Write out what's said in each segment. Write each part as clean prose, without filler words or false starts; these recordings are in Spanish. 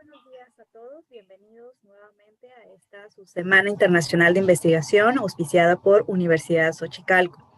buenos días a todos. Bienvenidos nuevamente a esta su Semana Internacional de Investigación auspiciada por Universidad Xochicalco.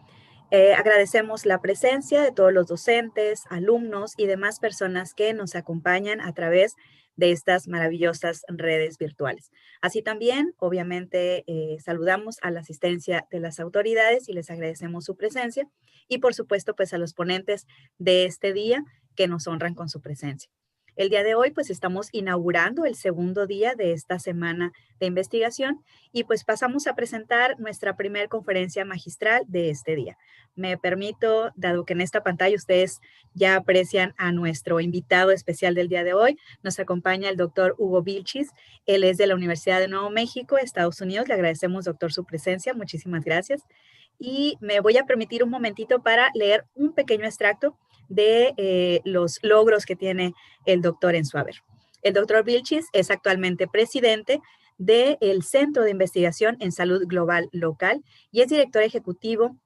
Agradecemos la presencia de todos los docentes, alumnos y demás personas que nos acompañan a través de estas maravillosas redes virtuales. Así también, obviamente, saludamos a la asistencia de las autoridades y les agradecemos su presencia y, por supuesto, pues a los ponentes de este día que nos honran con su presencia. El día de hoy, pues estamos inaugurando el segundo día de esta semana de investigación y pues pasamos a presentar nuestra primera conferencia magistral de este día. Me permito, dado que en esta pantalla ustedes ya aprecian a nuestro invitado especial del día de hoy, nos acompaña el doctor Hugo Vilchis. Él es de la Universidad de Nuevo México, Estados Unidos. Le agradecemos, doctor, su presencia. Muchísimas gracias. Y me voy a permitir un momentito para leer un pequeño extracto de los logros que tiene el doctor en su haber. El doctor Vilchis es actualmente presidente del Centro de Investigación en Salud Global Local y es director ejecutivo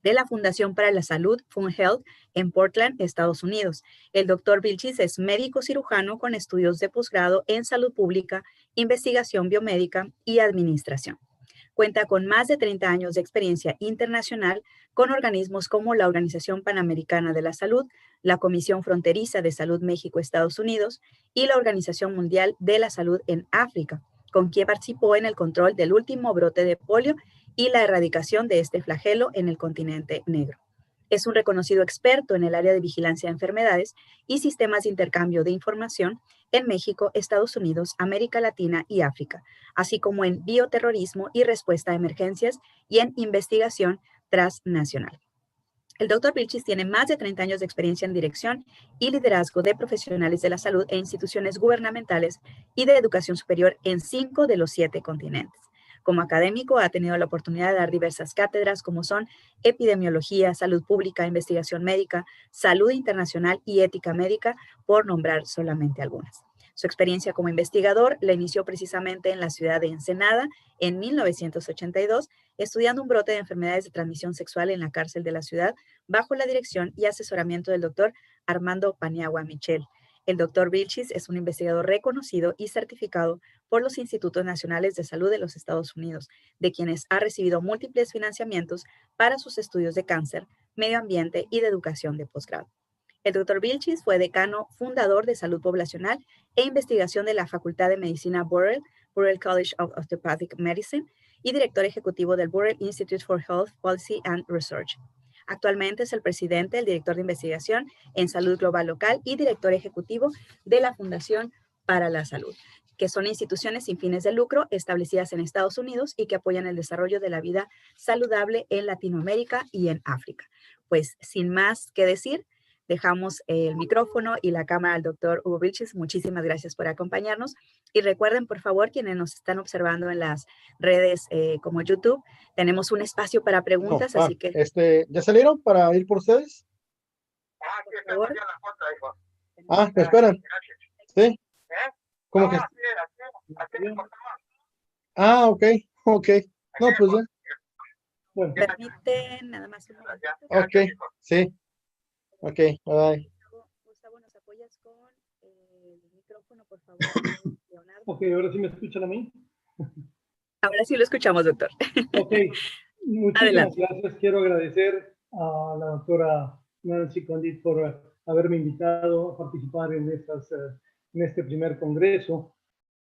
de la Fundación para la Salud, FundHealth, en Portland, Estados Unidos. El doctor Vilchis es médico cirujano con estudios de posgrado en salud pública, investigación biomédica y administración. Cuenta con más de 30 años de experiencia internacional con organismos como la Organización Panamericana de la Salud, la Comisión Fronteriza de Salud México-Estados Unidos y la Organización Mundial de la Salud en África, con quien participó en el control del último brote de polio y la erradicación de este flagelo en el continente negro. Es un reconocido experto en el área de vigilancia de enfermedades y sistemas de intercambio de información en México, Estados Unidos, América Latina y África, así como en bioterrorismo y respuesta a emergencias y en investigación transnacional. El doctor Vilchis tiene más de 30 años de experiencia en dirección y liderazgo de profesionales de la salud e instituciones gubernamentales y de educación superior en 5 de los 7 continentes. Como académico ha tenido la oportunidad de dar diversas cátedras como son epidemiología, salud pública, investigación médica, salud internacional y ética médica, por nombrar solamente algunas. Su experiencia como investigador la inició precisamente en la ciudad de Ensenada en 1982, estudiando un brote de enfermedades de transmisión sexual en la cárcel de la ciudad bajo la dirección y asesoramiento del doctor Armando Paniagua Michel. El doctor Vilchis es un investigador reconocido y certificado por los Institutos Nacionales de Salud de los Estados Unidos, de quienes ha recibido múltiples financiamientos para sus estudios de cáncer, medio ambiente y de educación de posgrado. El doctor Vilchis fue decano fundador de Salud Poblacional e Investigación de la Facultad de Medicina Burrell College of Osteopathic Medicine, y director ejecutivo del Burrell Institute for Health Policy and Research. Actualmente es el presidente, el director de investigación en Salud Global Local y director ejecutivo de la Fundación para la Salud, que son instituciones sin fines de lucro establecidas en Estados Unidos y que apoyan el desarrollo de la vida saludable en Latinoamérica y en África. Pues sin más que decir, dejamos el micrófono y la cámara al doctor Hugo Vilchis. Muchísimas gracias por acompañarnos. Y recuerden, por favor, quienes nos están observando en las redes como YouTube, tenemos un espacio para preguntas, así que... ¿Ya salieron para ir por ustedes? Por favor. Esperan. ¿Sí? ¿Cómo que? Ok. No, pues ya. Bueno. ¿Permiten nada más un momento? Ok, sí. Ok, bye. Gustavo, ¿nos apoyas con el micrófono, por favor, Leonardo? Ok, ahora sí me escuchan a mí. Ahora sí lo escuchamos, doctor. Ok, muchísimas gracias. Quiero agradecer a la doctora Nancy Condit por haberme invitado a participar en este primer congreso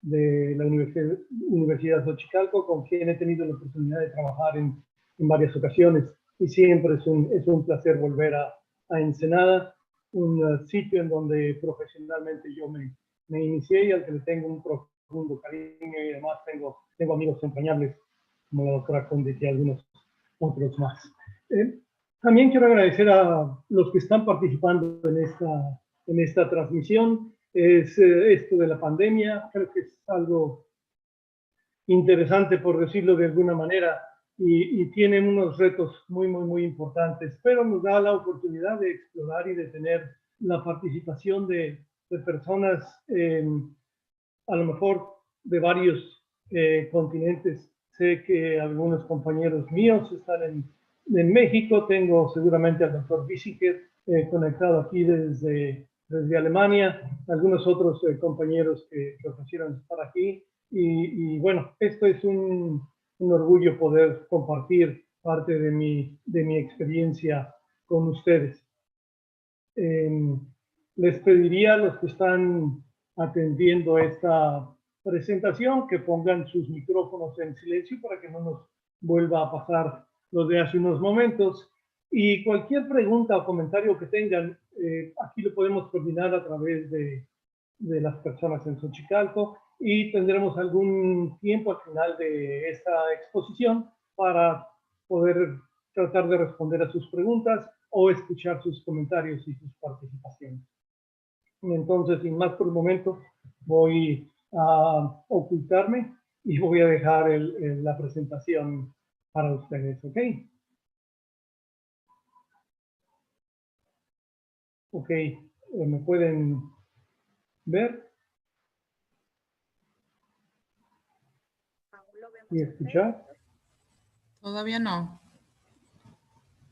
de la Universidad Xochicalco, con quien he tenido la oportunidad de trabajar en varias ocasiones. Y siempre es un placer volver a Ensenada, un sitio en donde profesionalmente yo me inicié y al que le tengo un profundo cariño, y además tengo amigos entrañables como la doctora Condit y algunos otros más. También quiero agradecer a los que están participando en esta transmisión. Esto de la pandemia, creo que es algo interesante, por decirlo de alguna manera, y tiene unos retos muy importantes, pero nos da la oportunidad de explorar y de tener la participación de personas, a lo mejor de varios continentes. Sé que algunos compañeros míos están en México. Tengo seguramente al doctor Bissiger conectado aquí desde desde Alemania, algunos otros compañeros que ofrecieron estar aquí. Y bueno, esto es un orgullo poder compartir parte de mi experiencia con ustedes. Les pediría a los que están atendiendo esta presentación que pongan sus micrófonos en silencio para que no nos vuelva a pasar lo de hace unos momentos. Y cualquier pregunta o comentario que tengan, aquí lo podemos coordinar a través de las personas en Xochicalco y tendremos algún tiempo al final de esta exposición para poder tratar de responder a sus preguntas o escuchar sus comentarios y sus participaciones. Entonces, sin más por el momento, voy a ocultarme y voy a dejar la presentación para ustedes, ¿ok? Ok, ¿me pueden ver y escuchar? Todavía no.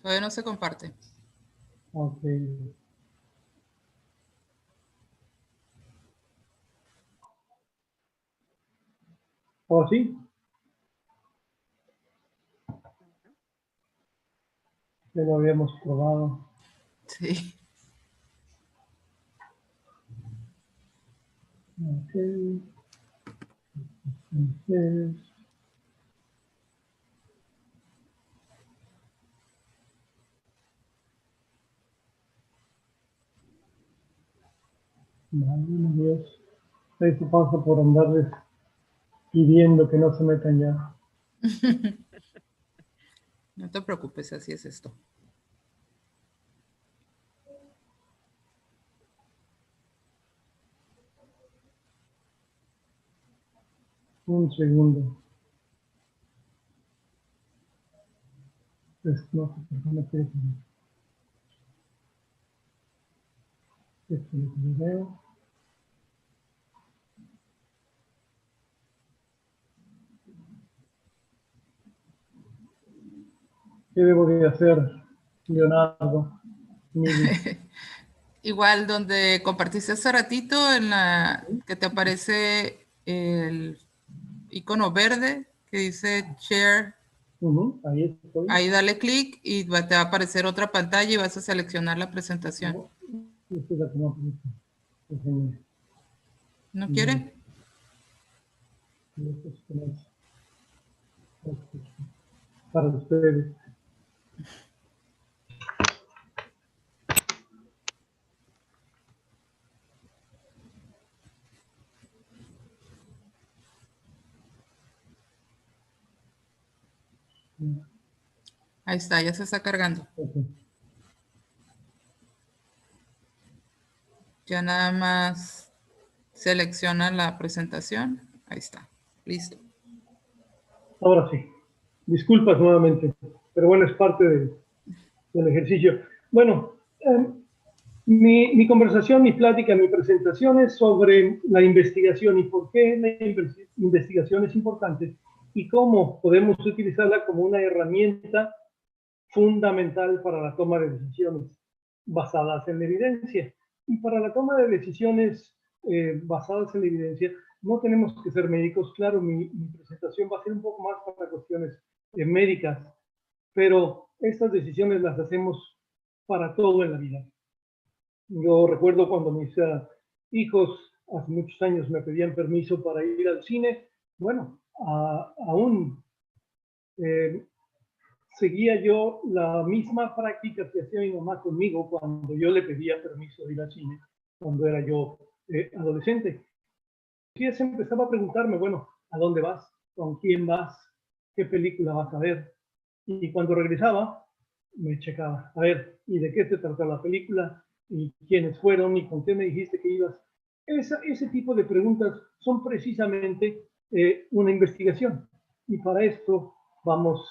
Todavía no se comparte. Ok. ¿O sí? Ya lo habíamos probado. Sí. Ok. Entonces, Dios. Esto pasa por andarles pidiendo que no se metan ya. No te preocupes, así es esto. Un segundo. Pues no, no quiere que esto es lo que yo veo. ¿Qué debo de hacer, Leonardo? Igual donde compartiste hace ratito, en la que te aparece el icono verde que dice Share. Ahí estoy. Ahí dale clic y te va a aparecer otra pantalla y vas a seleccionar la presentación. Esta es la que no aparece. ¿No quiere? Para ustedes. Ahí está, ya se está cargando. Okay. Ya nada más selecciona la presentación. Ahí está, listo. Ahora sí. Disculpas nuevamente, pero bueno, es parte del ejercicio. Bueno, mi conversación, mi plática, mi presentación es sobre la investigación y por qué la investigación es importante y cómo podemos utilizarla como una herramienta fundamental para la toma de decisiones basadas en la evidencia. Y para la toma de decisiones basadas en la evidencia, no tenemos que ser médicos. Claro, mi presentación va a ser un poco más para cuestiones médicas, pero estas decisiones las hacemos para todo en la vida. Yo recuerdo cuando mis hijos hace muchos años me pedían permiso para ir al cine. Bueno, aún seguía yo la misma práctica que hacía mi mamá conmigo cuando yo le pedía permiso de ir al cine, cuando era yo adolescente. Y ella se empezaba a preguntarme, bueno, ¿a dónde vas? ¿Con quién vas? ¿Qué película vas a ver? Y cuando regresaba, me checaba. A ver, ¿y de qué se trata la película? ¿Y quiénes fueron? ¿Y con qué me dijiste que ibas? Ese tipo de preguntas son precisamente una investigación. Y para esto vamos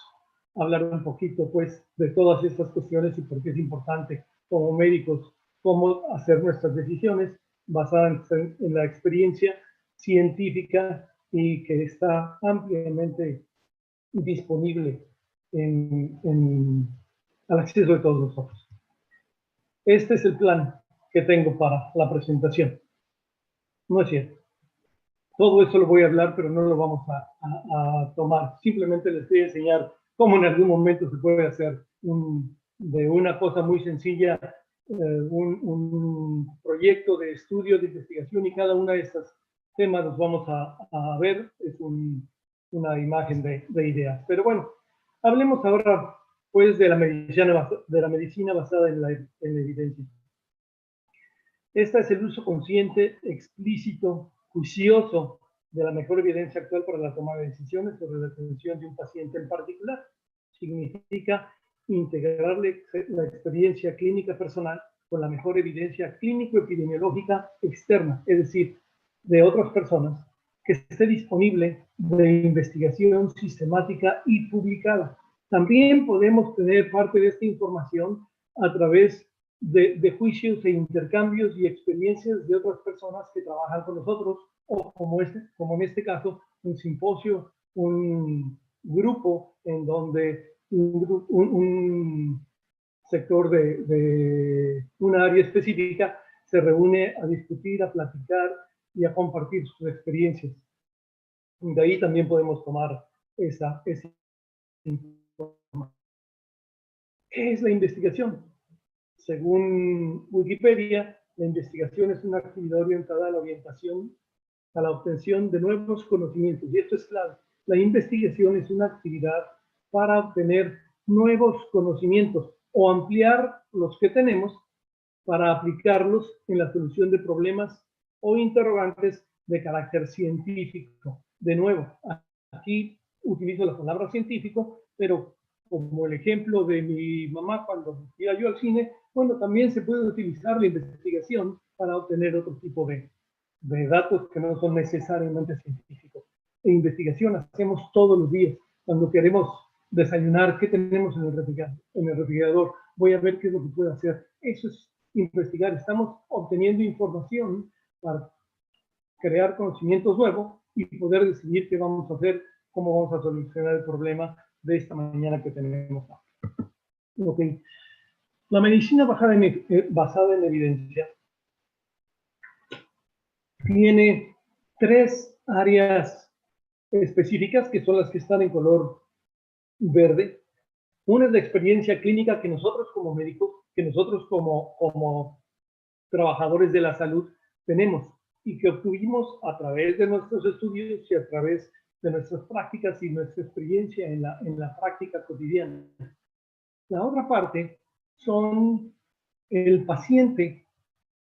a hablar un poquito, pues, de todas estas cuestiones y por qué es importante, como médicos, cómo hacer nuestras decisiones basadas en la experiencia científica y que está ampliamente disponible al acceso de todos nosotros. Este es el plan. que tengo para la presentación. No es cierto. Todo eso lo voy a hablar, pero no lo vamos a tomar. Simplemente les voy a enseñar cómo en algún momento se puede hacer de una cosa muy sencilla un proyecto de estudio, de investigación, y cada una de estas temas los vamos a ver. Es una imagen de ideas. Pero bueno, hablemos ahora pues de la medicina basada en la evidencia. Este es el uso consciente, explícito, juicioso de la mejor evidencia actual para la toma de decisiones sobre la atención de un paciente en particular. Significa integrar la experiencia clínica personal con la mejor evidencia clínico-epidemiológica externa, es decir, de otras personas, que esté disponible de investigación sistemática y publicada. También podemos tener parte de esta información a través de juicios e intercambios y experiencias de otras personas que trabajan con nosotros, o como en este caso, un simposio, un grupo en donde un sector de una área específica se reúne a discutir, a platicar y a compartir sus experiencias. De ahí también podemos tomar esa información. ¿Qué es la investigación? Según Wikipedia, la investigación es una actividad orientada a la obtención de nuevos conocimientos. Y esto es clave. La investigación es una actividad para obtener nuevos conocimientos o ampliar los que tenemos para aplicarlos en la solución de problemas o interrogantes de carácter científico. De nuevo, aquí utilizo la palabra científico, pero como el ejemplo de mi mamá cuando iba yo al cine, bueno, también se puede utilizar la investigación para obtener otro tipo de datos que no son necesariamente científicos. E investigación hacemos todos los días. Cuando queremos desayunar, ¿qué tenemos en el refrigerador? Voy a ver qué es lo que puedo hacer. Eso es investigar. Estamos obteniendo información para crear conocimientos nuevos y poder decidir qué vamos a hacer, cómo vamos a solucionar el problema de esta mañana que tenemos. Okay. La medicina basada en evidencia tiene 3 áreas específicas que son las que están en color verde. Una es la experiencia clínica que nosotros como médicos, que nosotros como trabajadores de la salud tenemos y que obtuvimos a través de nuestros estudios y a través de nuestras prácticas y nuestra experiencia en la práctica cotidiana. La otra parte son el paciente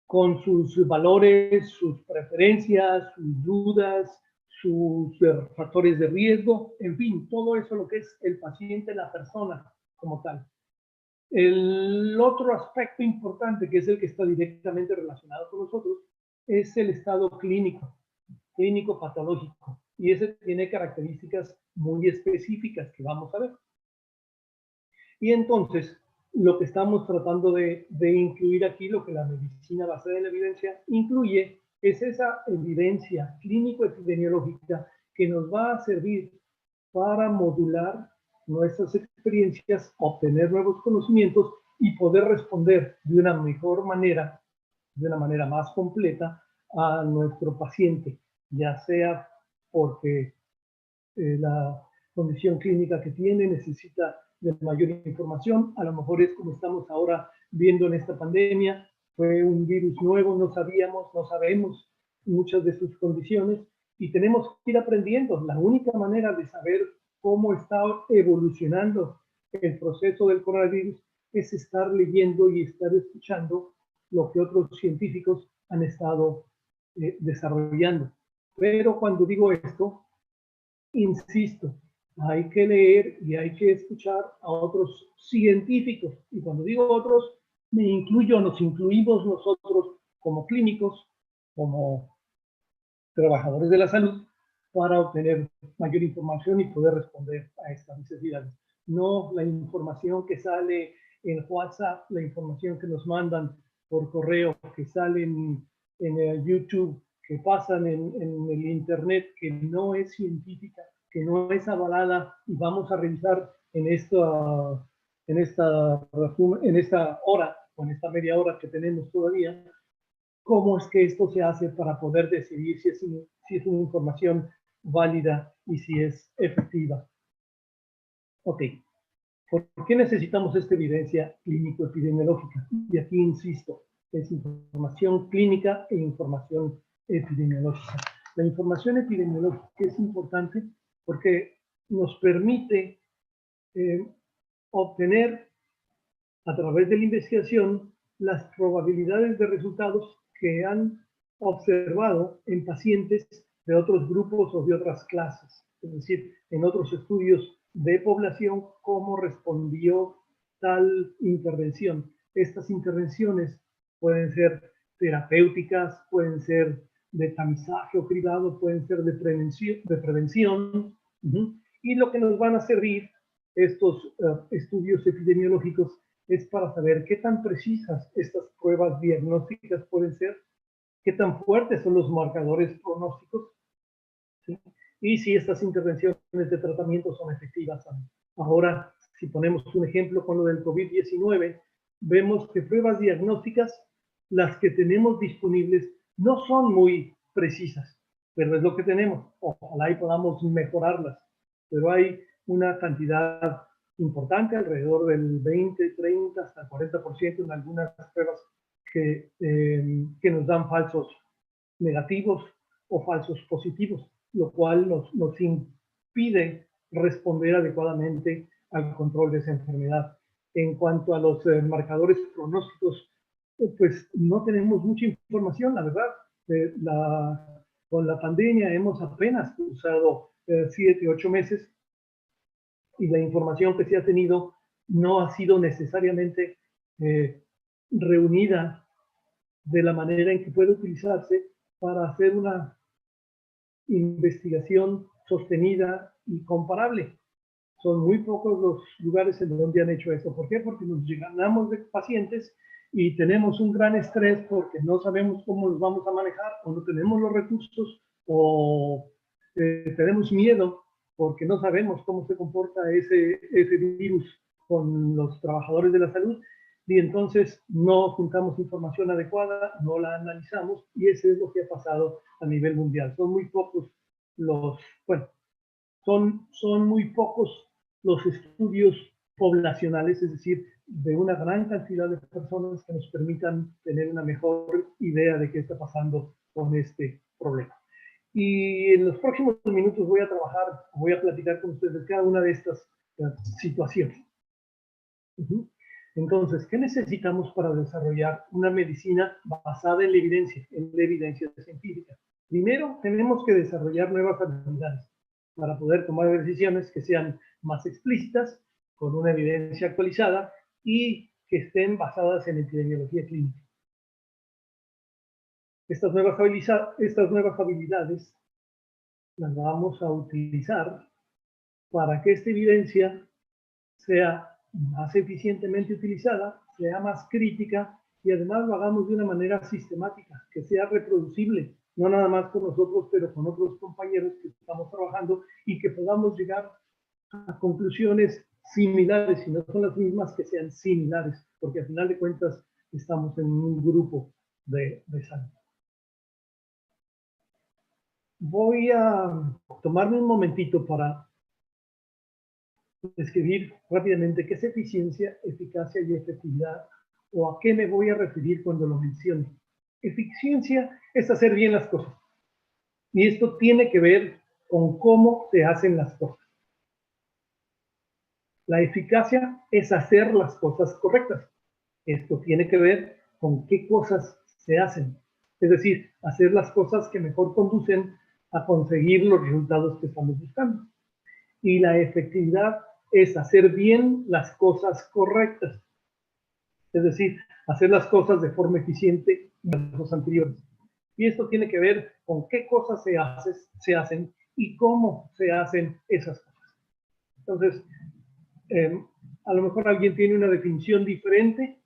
con sus valores, sus preferencias, sus dudas, sus factores de riesgo, en fin, todo eso lo que es el paciente, la persona como tal. El otro aspecto importante, que es el que está directamente relacionado con nosotros, es el estado clínico patológico, y ese tiene características muy específicas que vamos a ver. Y entonces, lo que estamos tratando de incluir aquí, lo que la medicina basada en la evidencia incluye, es esa evidencia clínico-epidemiológica que nos va a servir para modular nuestras experiencias, obtener nuevos conocimientos y poder responder de una mejor manera, de una manera más completa a nuestro paciente, ya sea porque la condición clínica que tiene necesita de mayor información, a lo mejor es como estamos ahora viendo en esta pandemia, fue un virus nuevo, no sabemos muchas de sus condiciones y tenemos que ir aprendiendo. La única manera de saber cómo está evolucionando el proceso del coronavirus es estar leyendo y estar escuchando lo que otros científicos han estado desarrollando. Pero cuando digo esto, insisto, hay que leer y hay que escuchar a otros científicos. Y cuando digo otros, nos incluimos nosotros como clínicos, como trabajadores de la salud, para obtener mayor información y poder responder a estas necesidades. No la información que sale en WhatsApp, la información que nos mandan por correo, que sale en el YouTube, que pasan en el Internet, que no es científica, que no es avalada, y vamos a revisar en esta hora o en esta media hora que tenemos todavía, cómo es que esto se hace para poder decidir si es una información válida y si es efectiva. Ok, ¿por qué necesitamos esta evidencia clínico-epidemiológica? Y aquí insisto, es información clínica e información epidemiológica. La información epidemiológica es importante porque nos permite obtener a través de la investigación las probabilidades de resultados que han observado en pacientes de otros grupos o de otras clases, es decir, en otros estudios de población, cómo respondió tal intervención. Estas intervenciones pueden ser terapéuticas, pueden ser de tamizaje o cribado, pueden ser de prevención, y lo que nos van a servir estos estudios epidemiológicos es para saber qué tan precisas estas pruebas diagnósticas pueden ser, qué tan fuertes son los marcadores pronósticos, ¿sí? Y si estas intervenciones de tratamiento son efectivas. Ahora, si ponemos un ejemplo con lo del COVID-19, vemos que pruebas diagnósticas, las que tenemos disponibles, no son muy precisas, pero es lo que tenemos. Ojalá y podamos mejorarlas, pero hay una cantidad importante, alrededor del 20, 30, hasta 40% en algunas pruebas que nos dan falsos negativos o falsos positivos, lo cual nos impide responder adecuadamente al control de esa enfermedad. En cuanto a los marcadores pronósticos, pues no tenemos mucha información, la verdad. Con la pandemia hemos apenas usado 7, 8 meses y la información que se ha tenido no ha sido necesariamente reunida de la manera en que puede utilizarse para hacer una investigación sostenida y comparable. Son muy pocos los lugares en donde han hecho eso. ¿Por qué? Porque nos llenamos de pacientes y tenemos un gran estrés porque no sabemos cómo los vamos a manejar, o no tenemos los recursos, o tenemos miedo porque no sabemos cómo se comporta ese virus con los trabajadores de la salud, y entonces no juntamos información adecuada, no la analizamos, y eso es lo que ha pasado a nivel mundial. Son muy pocos son muy pocos los estudios poblacionales, es decir, de una gran cantidad de personas que nos permitan tener una mejor idea de qué está pasando con este problema. Y en los próximos minutos voy a platicar con ustedes cada una de estas situaciones. Entonces, ¿qué necesitamos para desarrollar una medicina basada en la evidencia científica? Primero, tenemos que desarrollar nuevas habilidades para poder tomar decisiones que sean más explícitas, con una evidencia actualizada y que estén basadas en epidemiología clínica. Estas nuevas habilidades las vamos a utilizar para que esta evidencia sea más eficientemente utilizada, sea más crítica y además lo hagamos de una manera sistemática, que sea reproducible, no nada más con nosotros, pero con otros compañeros que estamos trabajando, y que podamos llegar a conclusiones similares, si no son las mismas, que sean similares, porque al final de cuentas estamos en un grupo de salud. Voy a tomarme un momentito para describir rápidamente qué es eficiencia, eficacia y efectividad, o a qué me voy a referir cuando lo mencione. Eficiencia es hacer bien las cosas, y esto tiene que ver con cómo se hacen las cosas. La eficacia es hacer las cosas correctas. Esto tiene que ver con qué cosas se hacen, es decir, hacer las cosas que mejor conducen a conseguir los resultados que estamos buscando. Y la efectividad es hacer bien las cosas correctas, es decir, hacer las cosas de forma eficiente y los anteriores. Y esto tiene que ver con qué cosas se hacen y cómo se hacen esas cosas. Entonces, a lo mejor alguien tiene una definición diferente,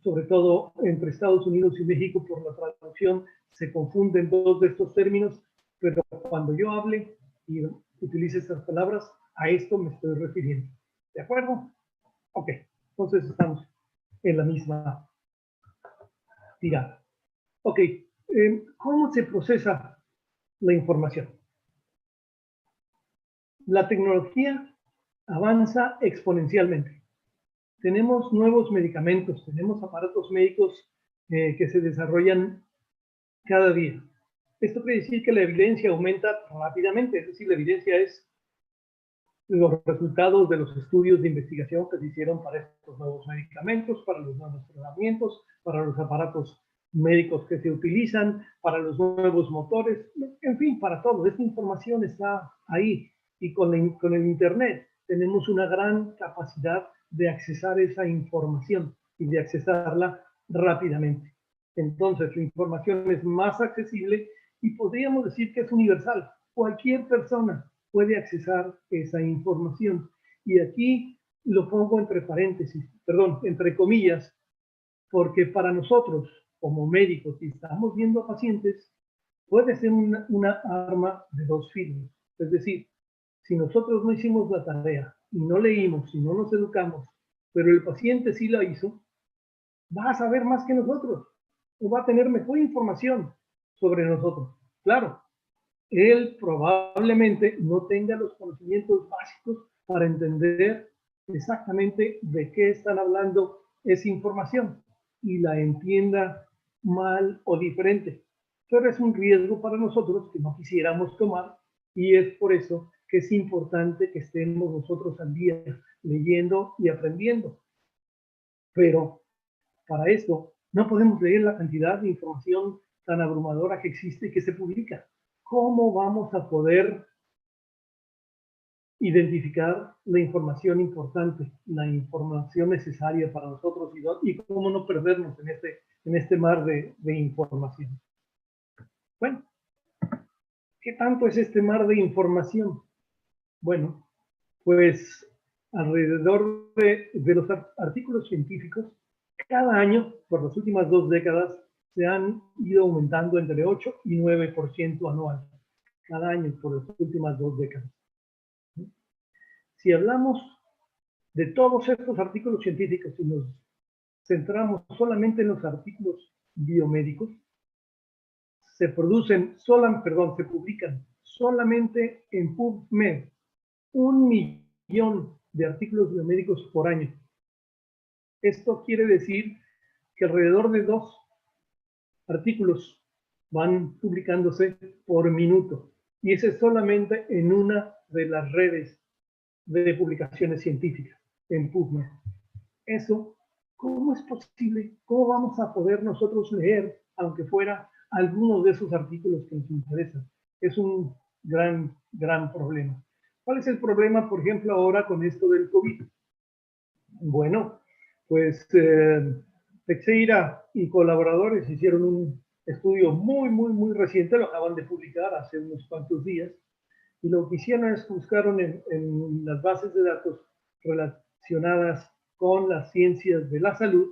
sobre todo entre Estados Unidos y México por la traducción, se confunden dos de estos términos, pero cuando yo hable y utilice estas palabras, a esto me estoy refiriendo. ¿De acuerdo? Ok, entonces estamos. en la misma tirada. Ok, ¿cómo se procesa la información? La tecnología avanza exponencialmente. Tenemos nuevos medicamentos, tenemos aparatos médicos que se desarrollan cada día. Esto quiere decir que la evidencia aumenta rápidamente, es decir, la evidencia es los resultados de los estudios de investigación que se hicieron para estos nuevos medicamentos, para los nuevos tratamientos, para los aparatos médicos que se utilizan, para los nuevos motores, en fin, para todo. Esta información está ahí y con el Internet tenemos una gran capacidad de accesar esa información y de accesarla rápidamente. Entonces, la información es más accesible y podríamos decir que es universal. Cualquier persona puede accesar esa información. Y aquí lo pongo entre paréntesis, perdón, entre comillas, porque para nosotros, como médicos, si estamos viendo a pacientes, puede ser una arma de dos filos. Es decir, si nosotros no hicimos la tarea y no leímos y no nos educamos, pero el paciente sí la hizo, va a saber más que nosotros o va a tener mejor información sobre nosotros. Claro, él probablemente no tenga los conocimientos básicos para entender exactamente de qué están hablando esa información y la entienda mal o diferente. Pero es un riesgo para nosotros que no quisiéramos tomar y es por eso que es importante que estemos nosotros al día leyendo y aprendiendo. Pero para esto no podemos leer la cantidad de información tan abrumadora que existe y que se publica. ¿Cómo vamos a poder identificar la información importante, la información necesaria para nosotros y cómo no perdernos en este mar de información? Bueno, ¿qué tanto es este mar de información? Bueno, pues alrededor de los artículos científicos, cada año, por las últimas 2 décadas, se han ido aumentando entre 8 y 9% anual. Cada año por las últimas 2 décadas. Si hablamos de todos estos artículos científicos y nos centramos solamente en los artículos biomédicos, se publican solamente en PubMed 1 millón de artículos biomédicos por año. Esto quiere decir que alrededor de 2 artículos van publicándose por minuto. Y ese es solamente en una de las redes de publicaciones científicas, en PubMed. Eso, ¿cómo es posible? ¿Cómo vamos a poder nosotros leer, aunque fuera algunos de esos artículos que nos interesan? Es un gran problema. ¿Cuál es el problema, por ejemplo, ahora con esto del COVID? Bueno, pues Teixeira y colaboradores hicieron un estudio muy reciente, lo acaban de publicar hace unos cuantos días, y lo que hicieron es buscaron en las bases de datos relacionadas con las ciencias de la salud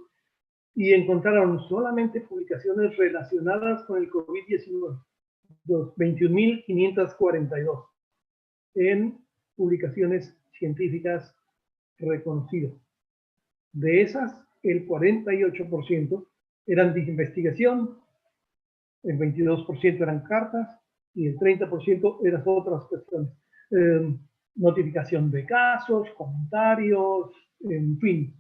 y encontraron solamente publicaciones relacionadas con el COVID-19, 21.542 en publicaciones científicas reconocidas. De esas, el 48% eran de investigación, el 22% eran cartas y el 30% eran otras cuestiones. Notificación de casos, comentarios, en fin.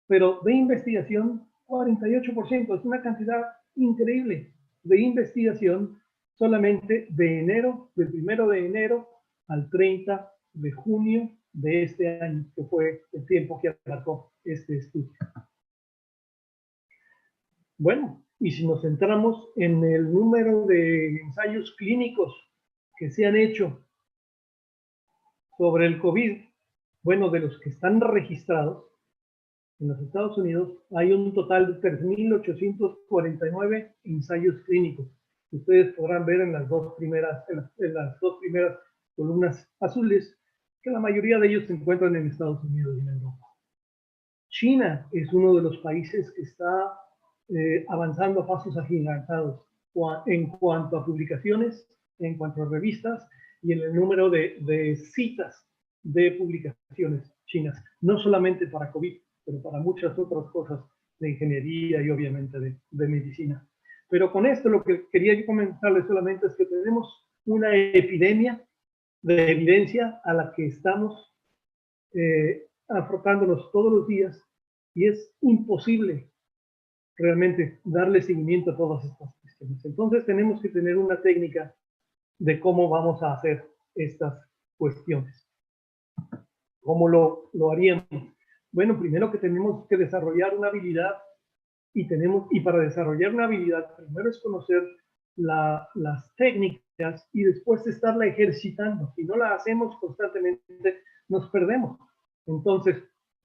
Pero de investigación, 48%, es una cantidad increíble de investigación solamente de enero, del 1 de enero al 30 de junio de este año, que fue el tiempo que abarcó este estudio. Bueno, y si nos centramos en el número de ensayos clínicos que se han hecho sobre el COVID, bueno, de los que están registrados en los Estados Unidos, hay un total de 3.849 ensayos clínicos. Ustedes podrán ver en las dos primeras columnas azules que la mayoría de ellos se encuentran en Estados Unidos y en Europa. China es uno de los países que está avanzando a pasos agigantados en cuanto a publicaciones, en cuanto a revistas y en el número de citas de publicaciones chinas, no solamente para COVID, pero para muchas otras cosas de ingeniería y obviamente de medicina. Pero con esto lo que quería yo comentarles solamente es que tenemos una epidemia de evidencia a la que estamos afrontándonos todos los días y es imposible realmente darle seguimiento a todas estas cuestiones. Entonces tenemos que tener una técnica de cómo vamos a hacer estas cuestiones. ¿Cómo lo haríamos? Bueno, primero que tenemos que desarrollar una habilidad y para desarrollar una habilidad, primero es conocer las técnicas y después estarla ejercitando. Si no la hacemos constantemente, nos perdemos. Entonces,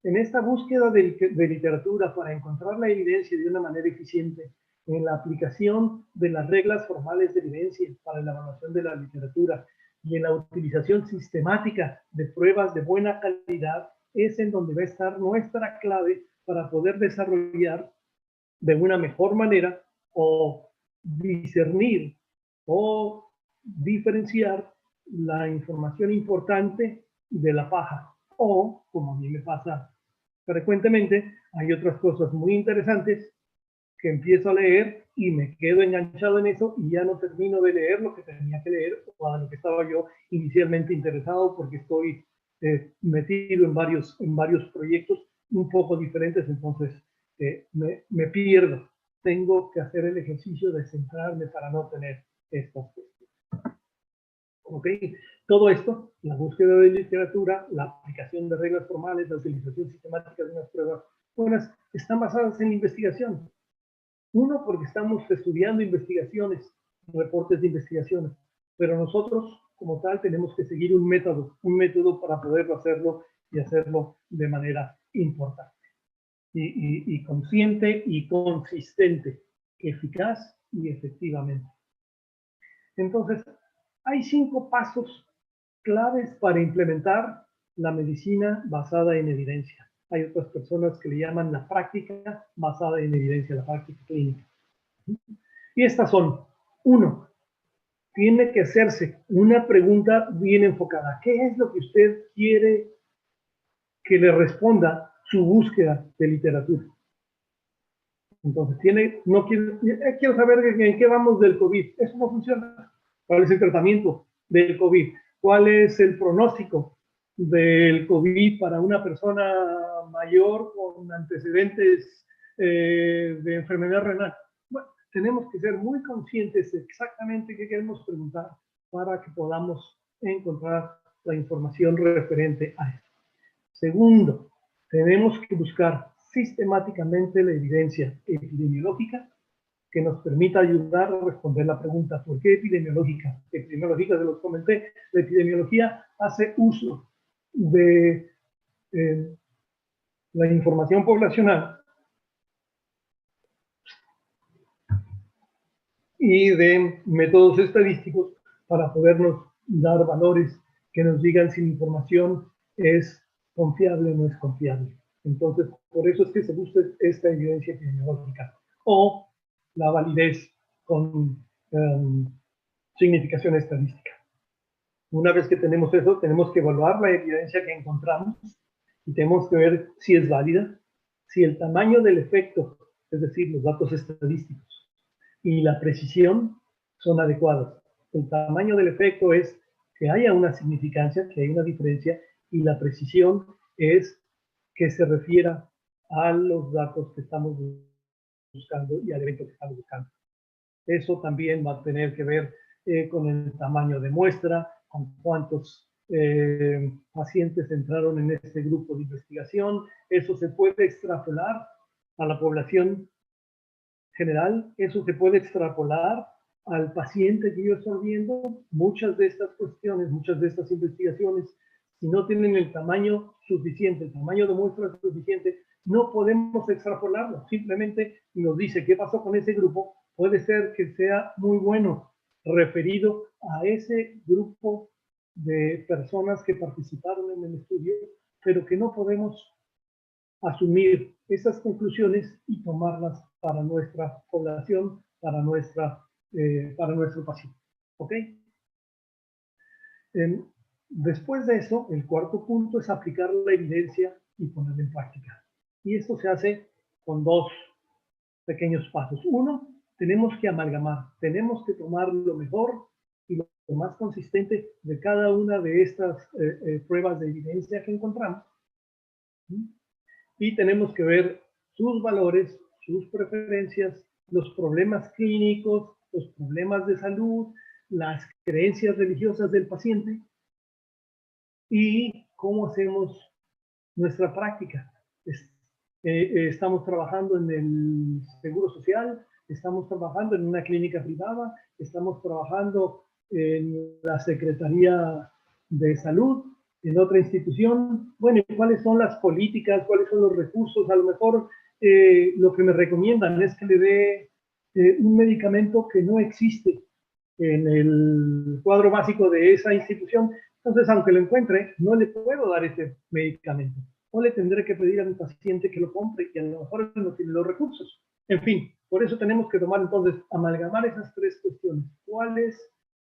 en esta búsqueda de literatura para encontrar la evidencia de una manera eficiente, en la aplicación de las reglas formales de evidencia para la evaluación de la literatura y en la utilización sistemática de pruebas de buena calidad, es en donde va a estar nuestra clave para poder desarrollar de una mejor manera o discernir o diferenciar la información importante de la paja. O, como a mí me pasa frecuentemente, hay otras cosas muy interesantes que empiezo a leer y me quedo enganchado en eso y ya no termino de leer lo que tenía que leer o a lo que estaba yo inicialmente interesado porque estoy metido en varios proyectos un poco diferentes, entonces me pierdo. Tengo que hacer el ejercicio de centrarme para no tener estas cuestiones. ¿Ok? Todo esto, la búsqueda de literatura, la aplicación de reglas formales, la utilización sistemática de unas pruebas buenas, están basadas en investigación. Uno, porque estamos estudiando investigaciones, reportes de investigaciones, pero nosotros, como tal, tenemos que seguir un método para poderlo hacerlo y hacerlo de manera importante. Y consciente y consistente, eficaz y efectivamente. Entonces, hay 5 pasos claves para implementar la medicina basada en evidencia. Hay otras personas que le llaman la práctica basada en evidencia, la práctica clínica. Y estas son: 1, tiene que hacerse una pregunta bien enfocada. ¿Qué es lo que usted quiere que le responda su búsqueda de literatura? Entonces, quiero saber en qué vamos del COVID. Eso no funciona. ¿Cuál es el tratamiento del COVID? ¿Cuál es el pronóstico del COVID para una persona mayor con antecedentes de enfermedad renal? Bueno, tenemos que ser muy conscientes exactamente qué queremos preguntar para que podamos encontrar la información referente a esto. Segundo, tenemos que buscar sistemáticamente la evidencia epidemiológica que nos permita ayudar a responder la pregunta: ¿por qué epidemiológica? Epidemiológica, se los comenté, la epidemiología hace uso de la información poblacional y de métodos estadísticos para podernos dar valores que nos digan si la información es confiable o no es confiable. Entonces, por eso es que se busca esta evidencia epidemiológica o la validez con significación estadística. Una vez que tenemos eso, tenemos que evaluar la evidencia que encontramos y tenemos que ver si es válida, si el tamaño del efecto, es decir, los datos estadísticos, y la precisión son adecuados. El tamaño del efecto es que haya una significancia, que haya una diferencia, y la precisión es que se refiera a los datos que estamos buscando y al evento que estamos buscando. Eso también va a tener que ver con el tamaño de muestra, con cuántos pacientes entraron en este grupo de investigación. Eso se puede extrapolar a la población general, eso se puede extrapolar al paciente que yo estoy viendo. Muchas de estas cuestiones, muchas de estas investigaciones, si no tienen el tamaño suficiente, el tamaño de muestra suficiente, no podemos extrapolarlo. Simplemente nos dice qué pasó con ese grupo. Puede ser que sea muy bueno referido a ese grupo de personas que participaron en el estudio, pero que no podemos asumir esas conclusiones y tomarlas para nuestra población, para nuestro paciente. ¿Ok? Después de eso, el cuarto punto es aplicar la evidencia y ponerla en práctica. Y esto se hace con dos pequeños pasos. Uno, tenemos que amalgamar, tenemos que tomar lo mejor y lo más consistente de cada una de estas pruebas de evidencia que encontramos. Y tenemos que ver sus valores, sus preferencias, los problemas clínicos, los problemas de salud, las creencias religiosas del paciente y cómo hacemos nuestra práctica. Estamos trabajando en el Seguro Social, estamos trabajando en una clínica privada, estamos trabajando en la Secretaría de Salud, en otra institución. Bueno, ¿cuáles son las políticas? ¿Cuáles son los recursos? A lo mejor lo que me recomiendan es que le dé un medicamento que no existe en el cuadro básico de esa institución. Entonces, aunque lo encuentre, no le puedo dar ese medicamento. O le tendré que pedir a mi paciente que lo compre y a lo mejor no tiene los recursos. En fin, por eso tenemos que tomar entonces, amalgamar esas tres cuestiones. ¿Cuáles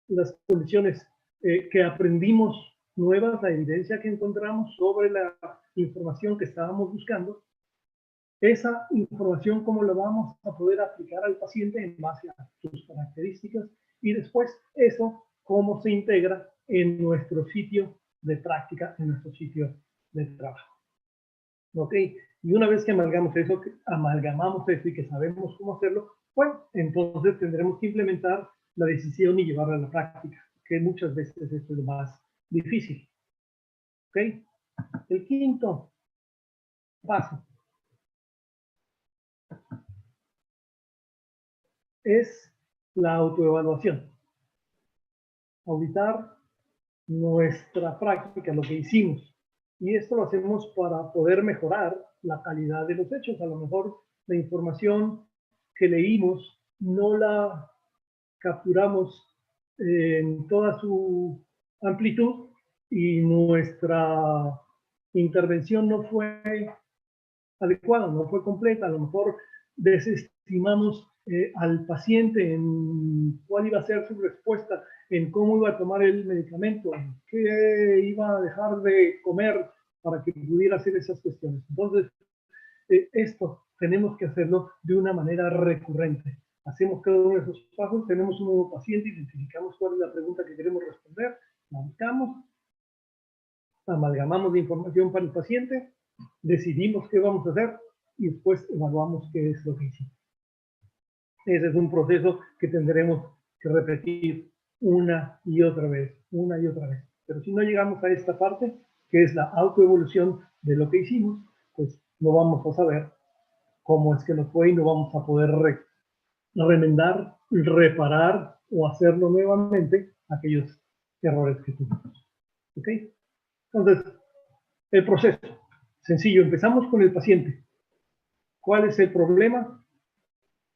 las condiciones que aprendimos nuevas, la evidencia que encontramos sobre la información que estábamos buscando? Esa información, ¿cómo la vamos a poder aplicar al paciente en base a sus características? Y después, eso, ¿cómo se integra en nuestro sitio de práctica, en nuestro sitio de trabajo? ¿Ok? Y una vez que amalgamamos eso y que sabemos cómo hacerlo, bueno, entonces tendremos que implementar la decisión y llevarla a la práctica, que muchas veces esto es lo más difícil. ¿Ok? El quinto paso es la autoevaluación. Auditar nuestra práctica, lo que hicimos. Y esto lo hacemos para poder mejorar la calidad de los hechos. A lo mejor la información que leímos no la capturamos en toda su amplitud y nuestra intervención no fue adecuada, no fue completa. A lo mejor desestimamos al paciente en cuál iba a ser su respuesta, en cómo iba a tomar el medicamento, en qué iba a dejar de comer para que pudiera hacer esas cuestiones. Entonces, esto tenemos que hacerlo de una manera recurrente. Hacemos cada uno de esos pasos, tenemos un nuevo paciente, identificamos cuál es la pregunta que queremos responder, la buscamos, amalgamamos la información para el paciente, decidimos qué vamos a hacer y después evaluamos qué es lo que hicimos. Ese es un proceso que tendremos que repetir una y otra vez, una y otra vez. Pero si no llegamos a esta parte, que es la autoevolución de lo que hicimos, pues no vamos a saber cómo es que nos fue y no vamos a poder remendar, reparar o hacerlo nuevamente aquellos errores que tuvimos. ¿Ok? Entonces, el proceso. Sencillo, empezamos con el paciente. ¿Cuál es el problema?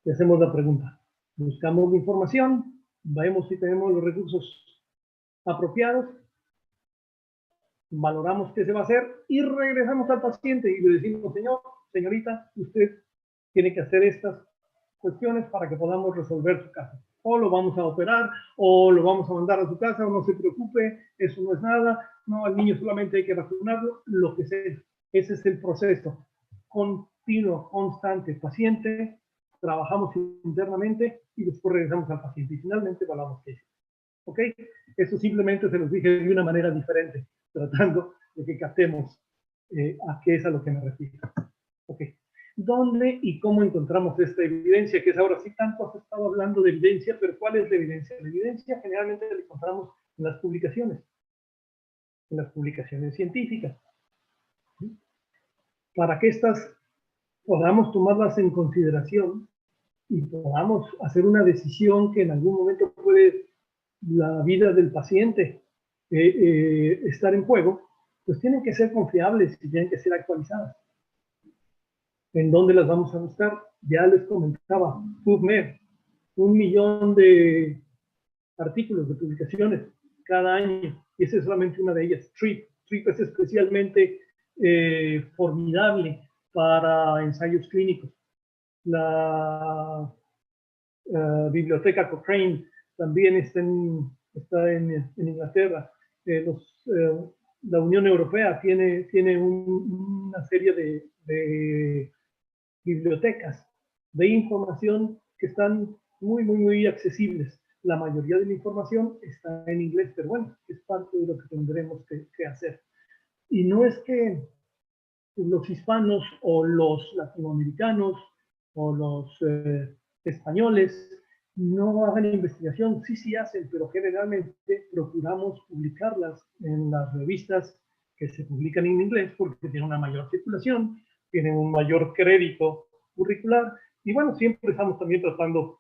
Y hacemos la pregunta. Buscamos la información, vemos si tenemos los recursos apropiados, valoramos qué se va a hacer y regresamos al paciente y le decimos, señor, señorita, usted tiene que hacer estas cuestiones para que podamos resolver su caso. O lo vamos a operar, o lo vamos a mandar a su casa, o no se preocupe, eso no es nada, no, al niño solamente hay que vacunarlo, lo que sea. Ese es el proceso continuo, constante, paciente, trabajamos internamente y después regresamos al paciente y finalmente evaluamos qué es. ¿Ok? Eso simplemente se los dije de una manera diferente, tratando de que captemos a qué es a lo que me refiero. ¿Ok? ¿Dónde y cómo encontramos esta evidencia? Que es ahora sí, tanto has estado hablando de evidencia, pero ¿cuál es la evidencia? La evidencia generalmente la encontramos en las publicaciones científicas. ¿Sí? Para que estas podamos tomarlas en consideración y podamos hacer una decisión que en algún momento puede la vida del paciente estar en juego, pues tienen que ser confiables y tienen que ser actualizadas. ¿En dónde las vamos a buscar? Ya les comentaba, PubMed, 1 millón de artículos, de publicaciones cada año, y esa es solamente una de ellas. TRIP es especialmente formidable para ensayos clínicos. La biblioteca Cochrane también está en Inglaterra. La Unión Europea tiene una serie de bibliotecas de información que están muy accesibles. La mayoría de la información está en inglés, pero bueno, es parte de lo que tendremos que hacer. Y no es que los hispanos o los latinoamericanos o los españoles no hagan investigación, sí hacen, pero generalmente procuramos publicarlas en las revistas que se publican en inglés porque tienen una mayor circulación, tienen un mayor crédito curricular, y bueno, siempre estamos también tratando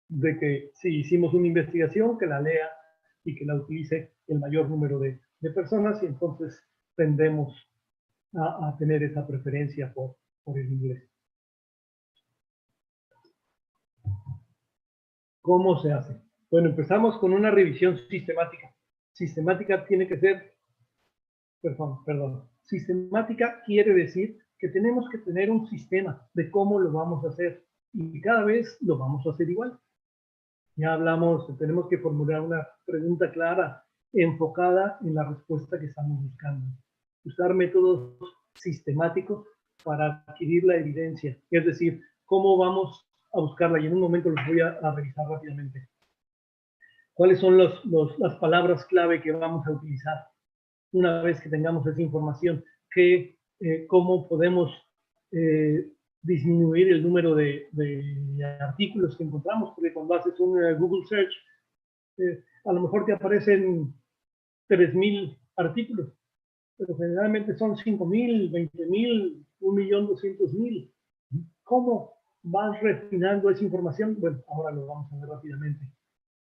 de que si hicimos una investigación, que la lea y que la utilice el mayor número de personas, y entonces tendemos a tener esa preferencia por el inglés. ¿Cómo se hace? Bueno, empezamos con una revisión sistemática. Sistemática tiene que ser, perdón. Sistemática quiere decir que tenemos que tener un sistema de cómo lo vamos a hacer, y cada vez lo vamos a hacer igual. Ya hablamos, tenemos que formular una pregunta clara, enfocada en la respuesta que estamos buscando. Usar métodos sistemáticos para adquirir la evidencia, es decir, cómo vamos a buscarla, y en un momento los voy a revisar rápidamente. ¿Cuáles son las palabras clave que vamos a utilizar? Una vez que tengamos esa información, cómo podemos disminuir el número de artículos que encontramos, porque cuando haces un Google Search, a lo mejor te aparecen 3.000 artículos, pero generalmente son 5.000, 20.000, 1.200.000. ¿Cómo vas refinando esa información? Bueno, ahora lo vamos a ver rápidamente.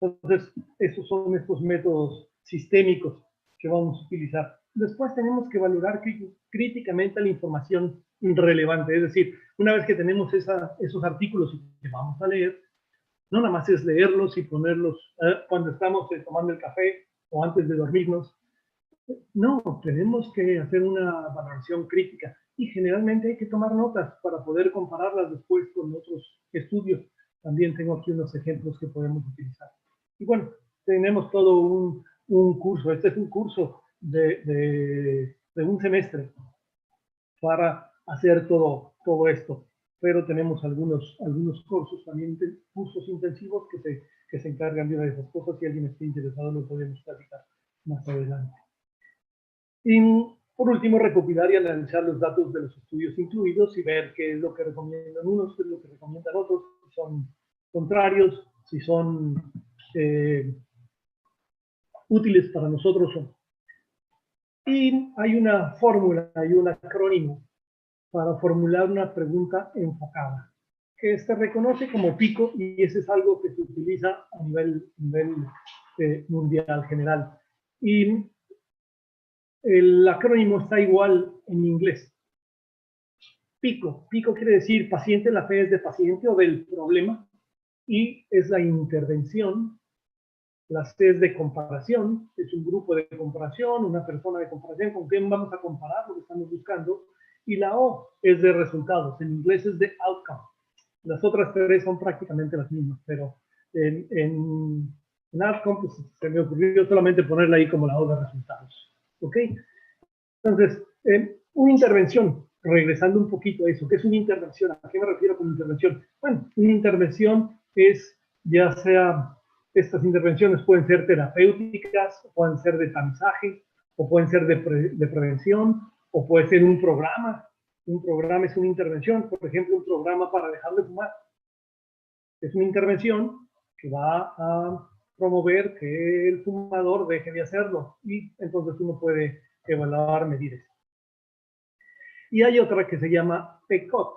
Entonces, esos son estos métodos sistémicos que vamos a utilizar. Después tenemos que valorar críticamente la información relevante, es decir, una vez que tenemos esos artículos que vamos a leer, no nada más es leerlos y ponerlos cuando estamos tomando el café o antes de dormirnos. No, tenemos que hacer una valoración crítica, y generalmente hay que tomar notas para poder compararlas después con otros estudios. También tengo aquí unos ejemplos que podemos utilizar. Y bueno, tenemos todo un curso. Este es un curso de un semestre para hacer todo esto, pero tenemos algunos cursos también, cursos intensivos que se encargan de una de esas cosas. Si alguien está interesado, lo podemos platicar más adelante. Y por último, recopilar y analizar los datos de los estudios incluidos y ver qué es lo que recomiendan unos, qué es lo que recomiendan otros, si son contrarios, si son útiles para nosotros o no. Y hay una fórmula, hay un acrónimo para formular una pregunta enfocada, que se reconoce como PICO, y ese es algo que se utiliza a nivel mundial general. Y el acrónimo está igual en inglés. PICO quiere decir paciente, la P es de paciente o del problema, y es la intervención. La C es de comparación, es un grupo de comparación, una persona de comparación, con quién vamos a comparar lo que estamos buscando. Y la O es de resultados, en inglés es de outcome. Las otras tres son prácticamente las mismas, pero en outcome pues, se me ocurrió solamente ponerla ahí como la O de resultados. ¿Ok? Entonces, una intervención, regresando un poquito a eso, ¿qué es una intervención? ¿A qué me refiero con intervención? Bueno, una intervención es, ya sea, estas intervenciones pueden ser terapéuticas, pueden ser de tamizaje, o pueden ser de prevención, o puede ser un programa. Un programa es una intervención, por ejemplo, un programa para dejar de fumar. Es una intervención que va a promover que el fumador deje de hacerlo, y entonces uno puede evaluar, medir eso. Y hay otra que se llama PECOT,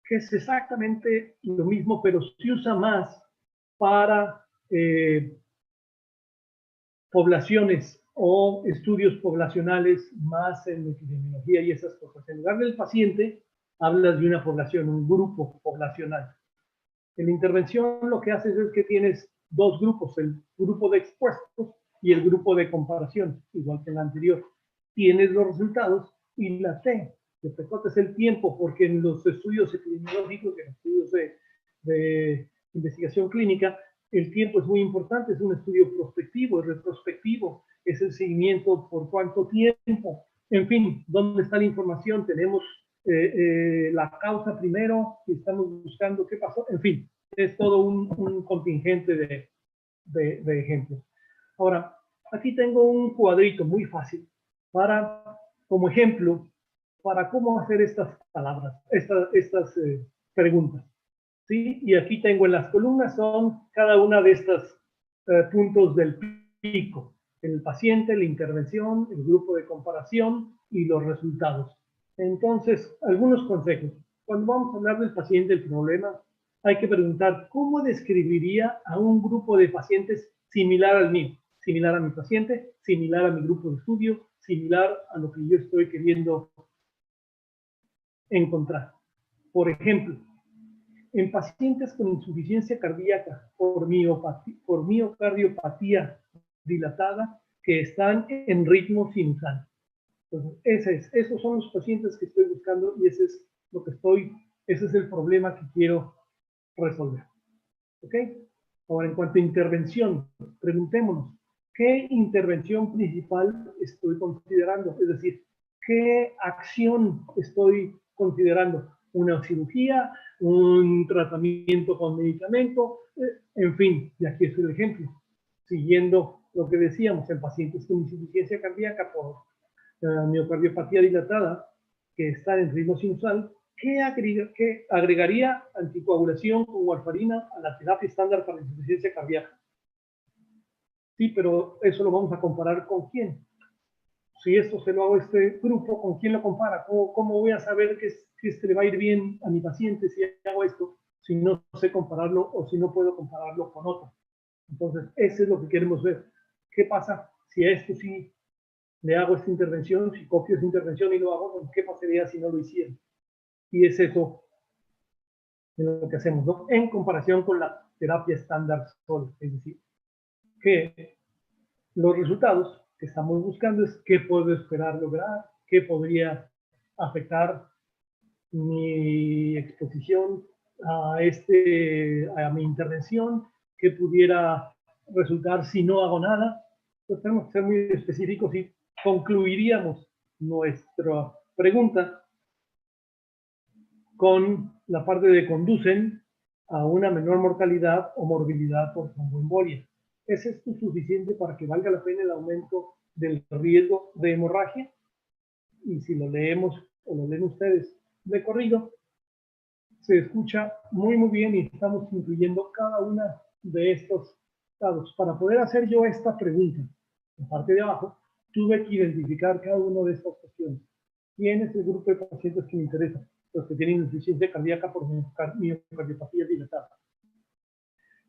que es exactamente lo mismo, pero se usa más para poblaciones o estudios poblacionales, más en epidemiología y esas cosas. En lugar del paciente, hablas de una población, un grupo poblacional. En la intervención lo que haces es que tienes dos grupos, el grupo de expuestos y el grupo de comparación, igual que en la anterior. Tienes los resultados, y la T de PECOT es el tiempo, porque en los estudios epidemiológicos, en estudios de investigación clínica, el tiempo es muy importante. Es un estudio prospectivo, es retrospectivo, es el seguimiento por cuánto tiempo. En fin, ¿dónde está la información? Tenemos la causa primero, si estamos buscando qué pasó, en fin, es todo un contingente de ejemplos. Ahora, aquí tengo un cuadrito muy fácil como ejemplo, para cómo hacer estas palabras, estas preguntas. ¿Sí? Y aquí tengo en las columnas son cada una de estos puntos del pico. El paciente, la intervención, el grupo de comparación y los resultados. Entonces, algunos consejos. Cuando vamos a hablar del paciente, el problema, hay que preguntar cómo describiría a un grupo de pacientes similar al mío, similar a mi paciente, similar a mi grupo de estudio, similar a lo que yo estoy queriendo encontrar. Por ejemplo, en pacientes con insuficiencia cardíaca por miocardiopatía dilatada que están en ritmo sinusal. Entonces, esos son los pacientes que estoy buscando y ese es el problema que quiero resolver. ¿Ok? Ahora, en cuanto a intervención, preguntémonos, ¿qué intervención principal estoy considerando? Es decir, ¿qué acción estoy considerando? ¿Una cirugía? ¿Un tratamiento con medicamento? En fin, y aquí es el ejemplo. Siguiendo lo que decíamos, en pacientes con insuficiencia cardíaca por miocardiopatía dilatada que están en ritmo sinusal, ¿qué agregaría anticoagulación con warfarina a la terapia estándar para insuficiencia cardíaca? Sí, pero eso lo vamos a comparar con quién. Si esto se lo hago a este grupo, ¿con quién lo compara? ¿Cómo voy a saber que le va a ir bien a mi paciente si hago esto, si no sé compararlo o si no puedo compararlo con otro? Entonces, eso es lo que queremos ver. ¿Qué pasa si a esto sí le hago esta intervención, si copio esta intervención y lo hago? ¿Qué pasaría si no lo hiciera? Y es eso lo que hacemos, ¿no? En comparación con la terapia estándar sola. Es decir, que los resultados que estamos buscando es qué puedo esperar lograr, qué podría afectar mi exposición a mi intervención, qué pudiera resultar si no hago nada. Entonces tenemos que ser muy específicos y concluiríamos nuestra pregunta con la parte de conducen a una menor mortalidad o morbilidad por tromboembolia. ¿Es esto suficiente para que valga la pena el aumento del riesgo de hemorragia? Y si lo leemos o lo leen ustedes de corrido, se escucha muy bien y estamos incluyendo cada una de estos datos. Para poder hacer yo esta pregunta, en parte de abajo, tuve que identificar cada una de estas cuestiones. ¿Quién es el grupo de pacientes que me interesa? Los que tienen insuficiencia cardíaca por miocardiopatía dilatada.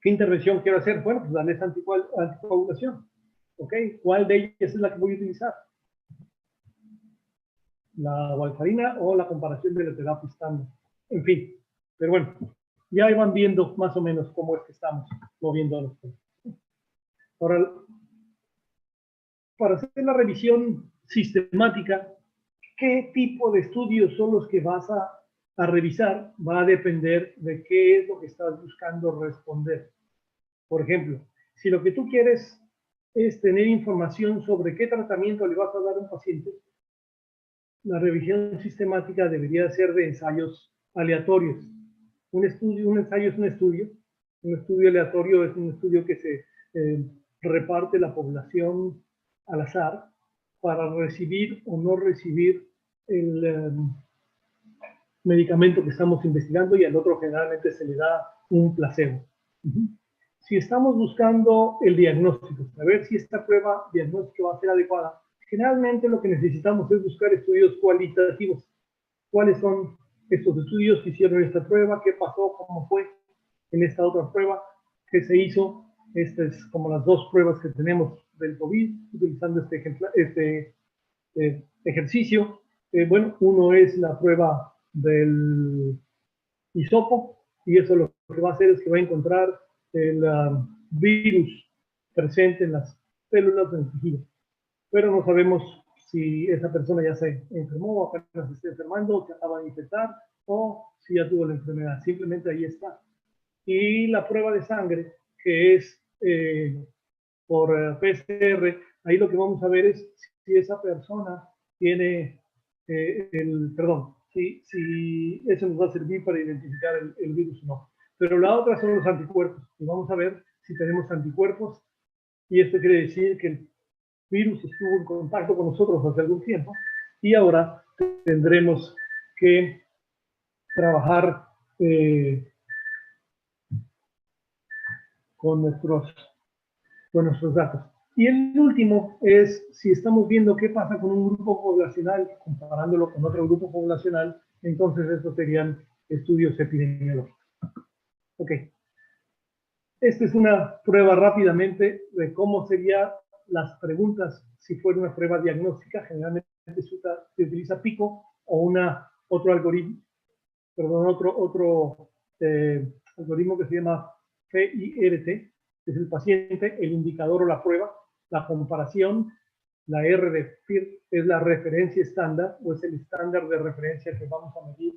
¿Qué intervención quiero hacer? Bueno, pues darles anticoagulación. ¿Ok? ¿Cuál de ellas es la que voy a utilizar? ¿La warfarina o la comparación de la terapia estándar? En fin, pero bueno, ya van viendo más o menos cómo es que estamos moviéndonos. Ahora, para hacer la revisión sistemática, ¿qué tipo de estudios son los que vas a revisar? Va a depender de qué es lo que estás buscando responder. Por ejemplo, si lo que tú quieres es tener información sobre qué tratamiento le vas a dar a un paciente, la revisión sistemática debería ser de ensayos aleatorios. Un ensayo es un estudio. Un estudio aleatorio es un estudio que se reparte la población al azar para recibir o no recibir el medicamento que estamos investigando y al otro generalmente se le da un placebo. Si estamos buscando el diagnóstico, saber si esta prueba diagnóstica va a ser adecuada, generalmente lo que necesitamos es buscar estudios cualitativos. ¿Cuáles son estos estudios que hicieron esta prueba? ¿Qué pasó? ¿Cómo fue en esta otra prueba que se hizo? Estas es como las dos pruebas que tenemos del COVID, utilizando este ejercicio. Bueno, uno es la prueba del hisopo, y eso lo que va a hacer es que va a encontrar el virus presente en las células del tejido. Pero no sabemos si esa persona ya se enfermó o apenas se está enfermando, o se acaba de infectar, o si ya tuvo la enfermedad. Simplemente ahí está. Y la prueba de sangre, que es por PCR, ahí lo que vamos a ver es si esa persona tiene si eso nos va a servir para identificar el virus o no. Pero la otra son los anticuerpos. Y vamos a ver si tenemos anticuerpos. Y esto quiere decir que el virus estuvo en contacto con nosotros hace algún tiempo. Y ahora tendremos que trabajar con nuestros datos. Y el último es si estamos viendo qué pasa con un grupo poblacional, comparándolo con otro grupo poblacional, entonces estos serían estudios epidemiológicos. Ok. Esta es una prueba rápidamente de cómo serían las preguntas si fuera una prueba diagnóstica. Generalmente se utiliza PICO o otro algoritmo, algoritmo que se llama FIRT, que es el paciente, el indicador o la prueba, la comparación, la R de FIR es la referencia estándar o es el estándar de referencia que vamos a medir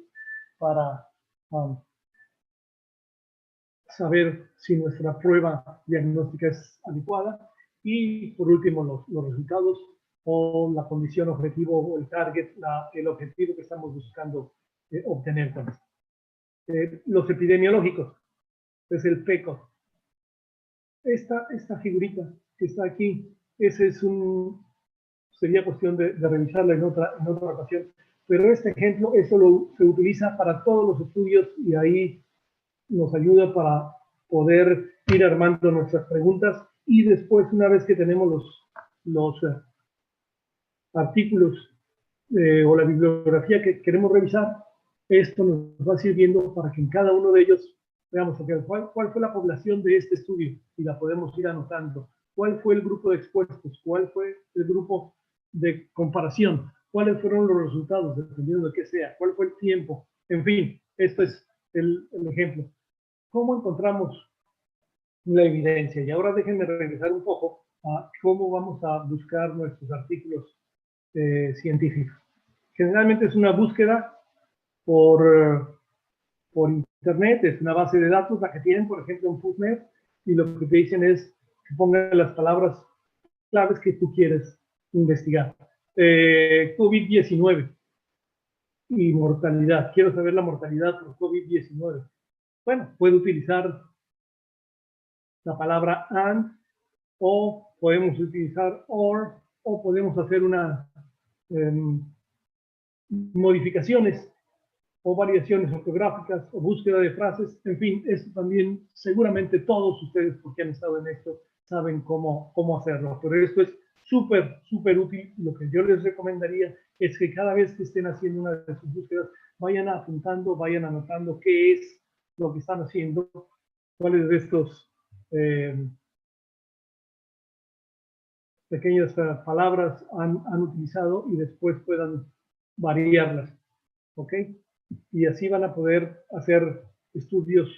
para saber si nuestra prueba diagnóstica es adecuada. Y por último, los resultados o la condición objetivo o el target, el objetivo que estamos buscando obtener con esto. Los epidemiológicos, es el PECO. Esta figurita que está aquí, sería cuestión de revisarla en otra ocasión. Pero este ejemplo, eso se utiliza para todos los estudios y ahí nos ayuda para poder ir armando nuestras preguntas y después, una vez que tenemos los artículos o la bibliografía que queremos revisar, esto nos va sirviendo para que en cada uno de ellos veamos cuál fue la población de este estudio y la podemos ir anotando. ¿Cuál fue el grupo de expuestos? ¿Cuál fue el grupo de comparación? ¿Cuáles fueron los resultados, dependiendo de qué sea? ¿Cuál fue el tiempo? En fin, esto es el ejemplo. ¿Cómo encontramos la evidencia? Y ahora déjenme regresar un poco a cómo vamos a buscar nuestros artículos científicos. Generalmente es una búsqueda por internet, es una base de datos la que tienen, por ejemplo, en PubMed, y lo que te dicen es que pongan las palabras claves que tú quieres investigar. COVID-19 y mortalidad. Quiero saber la mortalidad por COVID-19. Bueno, puedo utilizar la palabra and, o podemos utilizar or, o podemos hacer modificaciones o variaciones ortográficas o búsqueda de frases. En fin, esto también seguramente todos ustedes, porque han estado en esto, saben cómo hacerlo. Pero esto es súper, súper útil. Lo que yo les recomendaría es que cada vez que estén haciendo una de sus búsquedas, vayan apuntando, vayan anotando qué es lo que están haciendo, cuáles de estos pequeñas palabras han utilizado y después puedan variarlas. ¿Ok? Y así van a poder hacer estudios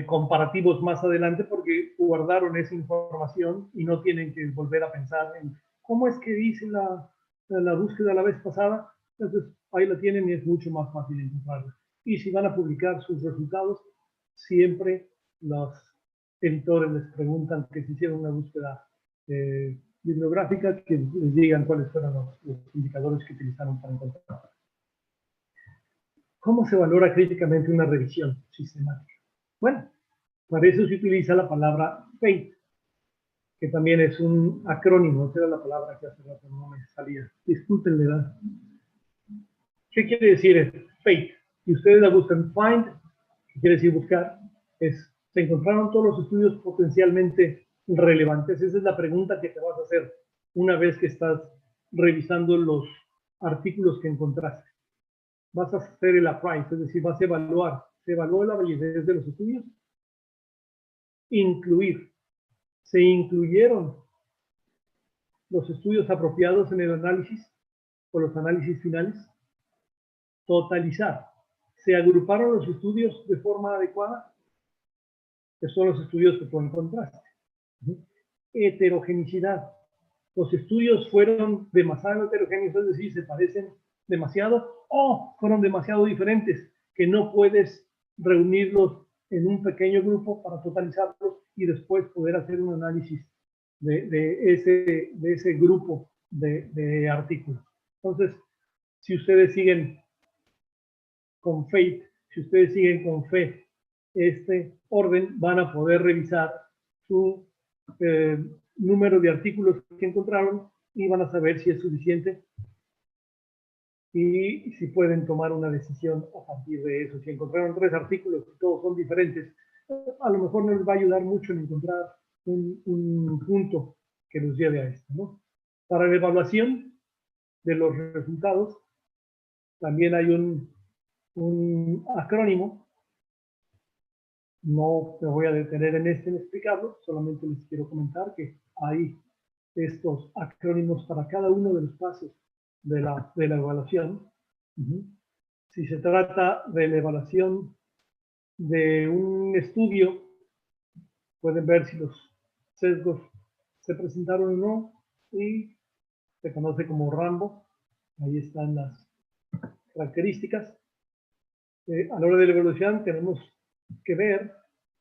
comparativos más adelante porque guardaron esa información y no tienen que volver a pensar en cómo es que hice la búsqueda la vez pasada. Entonces ahí la tienen y es mucho más fácil encontrarla. Y si van a publicar sus resultados, siempre los editores les preguntan que si hicieron una búsqueda bibliográfica, que les digan cuáles fueron los indicadores que utilizaron para encontrarla. ¿Cómo se valora críticamente una revisión sistemática? Bueno, para eso se utiliza la palabra FATE, que también es un acrónimo. Esa era la palabra que hace rato no me salía. Discúlpenle, ¿verdad? ¿Qué quiere decir FATE? Si ustedes la buscan, find, que quiere decir buscar, se encontraron todos los estudios potencialmente relevantes. Esa es la pregunta que te vas a hacer una vez que estás revisando los artículos que encontraste. Vas a hacer el appraise, es decir, vas a evaluar. ¿Se evalúa la validez de los estudios? Incluir. ¿Se incluyeron los estudios apropiados en el análisis o los análisis finales? Totalizar. ¿Se agruparon los estudios de forma adecuada? Que son los estudios que tú encontraste. Heterogeneidad. Los estudios fueron demasiado heterogéneos, es decir, se parecen demasiado o fueron demasiado diferentes, que no puedes reunirlos en un pequeño grupo para totalizarlos y después poder hacer un análisis de ese grupo de artículos. Entonces, si ustedes siguen con FATE, si ustedes siguen con fe este orden, van a poder revisar su número de artículos que encontraron y van a saber si es suficiente y si pueden tomar una decisión a partir de eso. Si encontraron 3 artículos y todos son diferentes, a lo mejor no les va a ayudar mucho en encontrar un punto que los lleve a esto, ¿no? Para la evaluación de los resultados, también hay un acrónimo. No me voy a detener en explicarlo, solamente les quiero comentar que hay estos acrónimos para cada uno de los pasos de la evaluación. Si se trata de la evaluación de un estudio, pueden ver si los sesgos se presentaron o no, y se conoce como Rambo. Ahí están las características. A la hora de la evaluación tenemos que ver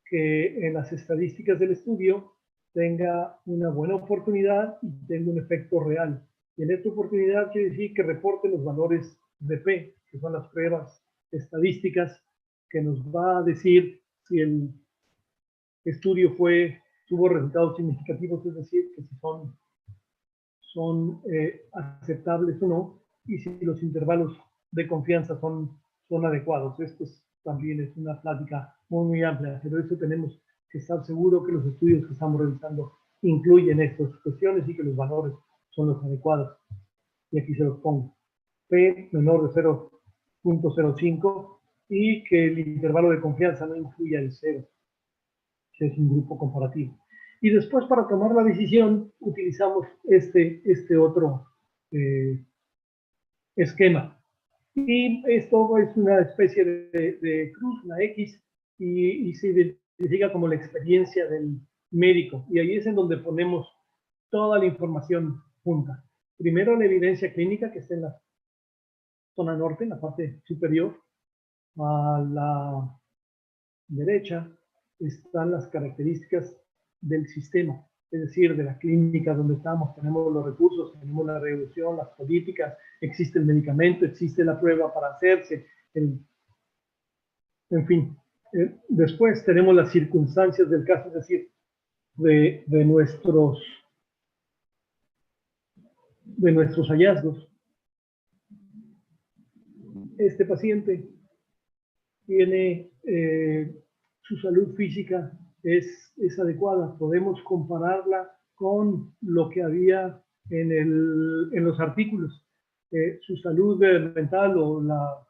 que en las estadísticas del estudio tenga una buena oportunidad y tenga un efecto real. Y en esta oportunidad quiere decir que reporte los valores de P, que son las pruebas estadísticas, que nos va a decir si el estudio tuvo resultados significativos, es decir, que si son aceptables o no, y si los intervalos de confianza son adecuados. Esto también es una plática muy amplia, pero eso tenemos que estar seguros que los estudios que estamos realizando incluyen estas cuestiones y que los valores son los adecuados. Y aquí se los pongo. P menor de 0.05 y que el intervalo de confianza no incluya el 0, que es un grupo comparativo. Y después, para tomar la decisión, utilizamos este otro esquema. Y esto es una especie de cruz, una X, y se identifica como la experiencia del médico. Y ahí es en donde ponemos toda la información junta. Primero, la evidencia clínica, que está en la zona norte, en la parte superior. A la derecha están las características del sistema, es decir, de la clínica donde estamos. Tenemos los recursos, tenemos la regulación, las políticas, existe el medicamento, existe la prueba para hacerse, en fin. Después tenemos las circunstancias del caso, es decir, de nuestros hallazgos. Este paciente tiene su salud física es adecuada. Podemos compararla con lo que había en los artículos. Su salud mental o la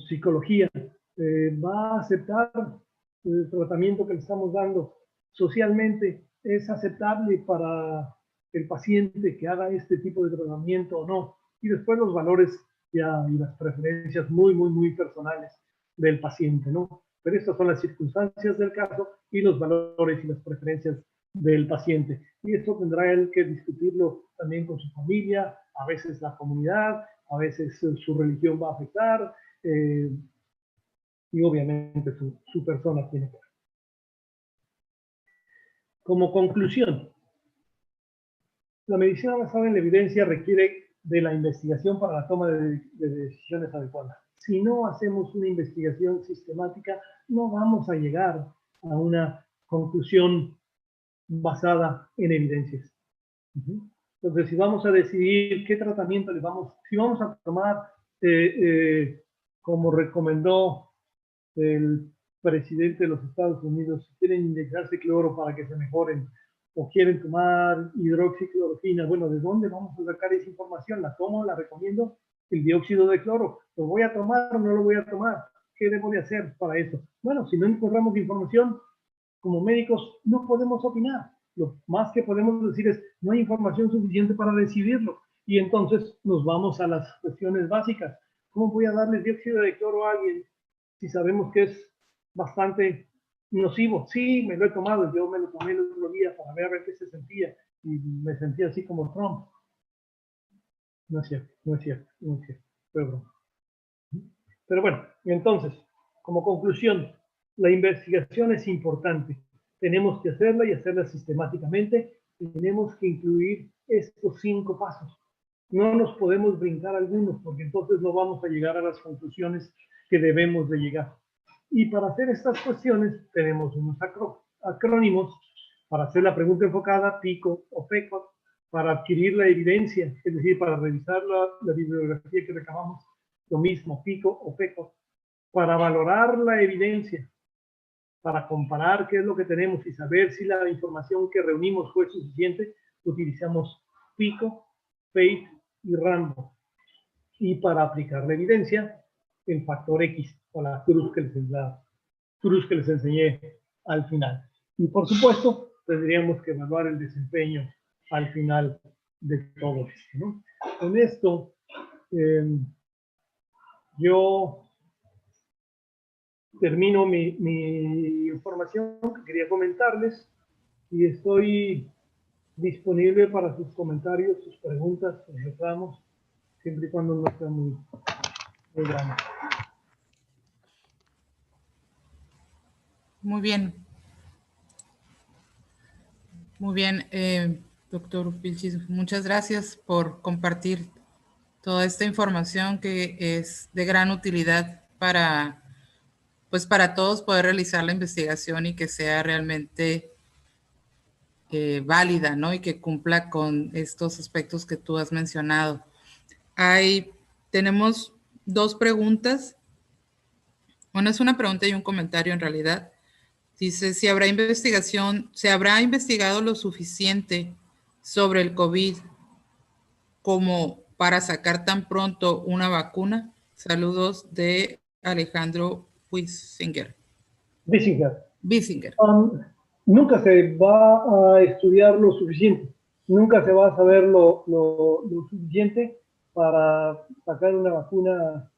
psicología va a aceptar el tratamiento que le estamos dando. Socialmente es aceptable para el paciente que haga este tipo de tratamiento o no. Y después los valores y las preferencias muy personales del paciente, ¿no? Pero estas son las circunstancias del caso y los valores y las preferencias del paciente. Y esto tendrá él que discutirlo también con su familia, a veces la comunidad, a veces su religión va a afectar, y obviamente su persona tiene que ver. Como conclusión, la medicina basada en la evidencia requiere de la investigación para la toma de decisiones adecuadas. Si no hacemos una investigación sistemática, no vamos a llegar a una conclusión basada en evidencias. Entonces, si vamos a decidir qué tratamiento si vamos a tomar, como recomendó el presidente de los Estados Unidos, si quieren inyectarse cloro para que se mejoren, o quieren tomar hidroxicloroquina, bueno, ¿de dónde vamos a sacar esa información? ¿La tomo, la recomiendo? El dióxido de cloro, ¿lo voy a tomar o no lo voy a tomar? ¿Qué debo de hacer para eso? Bueno, si no encontramos información, como médicos no podemos opinar. Lo más que podemos decir es, no hay información suficiente para decidirlo. Y entonces nos vamos a las cuestiones básicas. ¿Cómo voy a darle dióxido de cloro a alguien si sabemos que es bastante nocivo? Sí, me lo he tomado, yo me lo tomé el otro día para ver qué se sentía, y me sentía así como Trump. No es cierto. Pero bueno, entonces, como conclusión, la investigación es importante. Tenemos que hacerla y hacerla sistemáticamente. Tenemos que incluir estos 5 pasos. No nos podemos brincar algunos, porque entonces no vamos a llegar a las conclusiones que debemos de llegar. Y para hacer estas cuestiones tenemos unos acrónimos para hacer la pregunta enfocada, PICO o FECO, para adquirir la evidencia, es decir, para revisar la bibliografía que recabamos, lo mismo, PICO o FECO, para valorar la evidencia, para comparar qué es lo que tenemos y saber si la información que reunimos fue suficiente, utilizamos PICO, FAIT y RANDO. Y para aplicar la evidencia, el factor X o la cruz que les enseñé al final. Y por supuesto, tendríamos que evaluar el desempeño al final de todo esto, ¿no? Con esto, yo termino mi información que quería comentarles y estoy disponible para sus comentarios, sus preguntas, sus reclamos, siempre y cuando no sea muy grande. Muy bien. Muy bien, doctor Vilchis, muchas gracias por compartir toda esta información que es de gran utilidad para, pues para todos poder realizar la investigación y que sea realmente válida, ¿no? Y que cumpla con estos aspectos que tú has mencionado. Tenemos dos preguntas. Bueno, es una pregunta y un comentario en realidad. Dice, ¿se habrá investigado lo suficiente sobre el COVID como para sacar tan pronto una vacuna? Saludos de Alejandro Bissinger. Nunca se va a estudiar lo suficiente. Nunca se va a saber lo suficiente para sacar una vacuna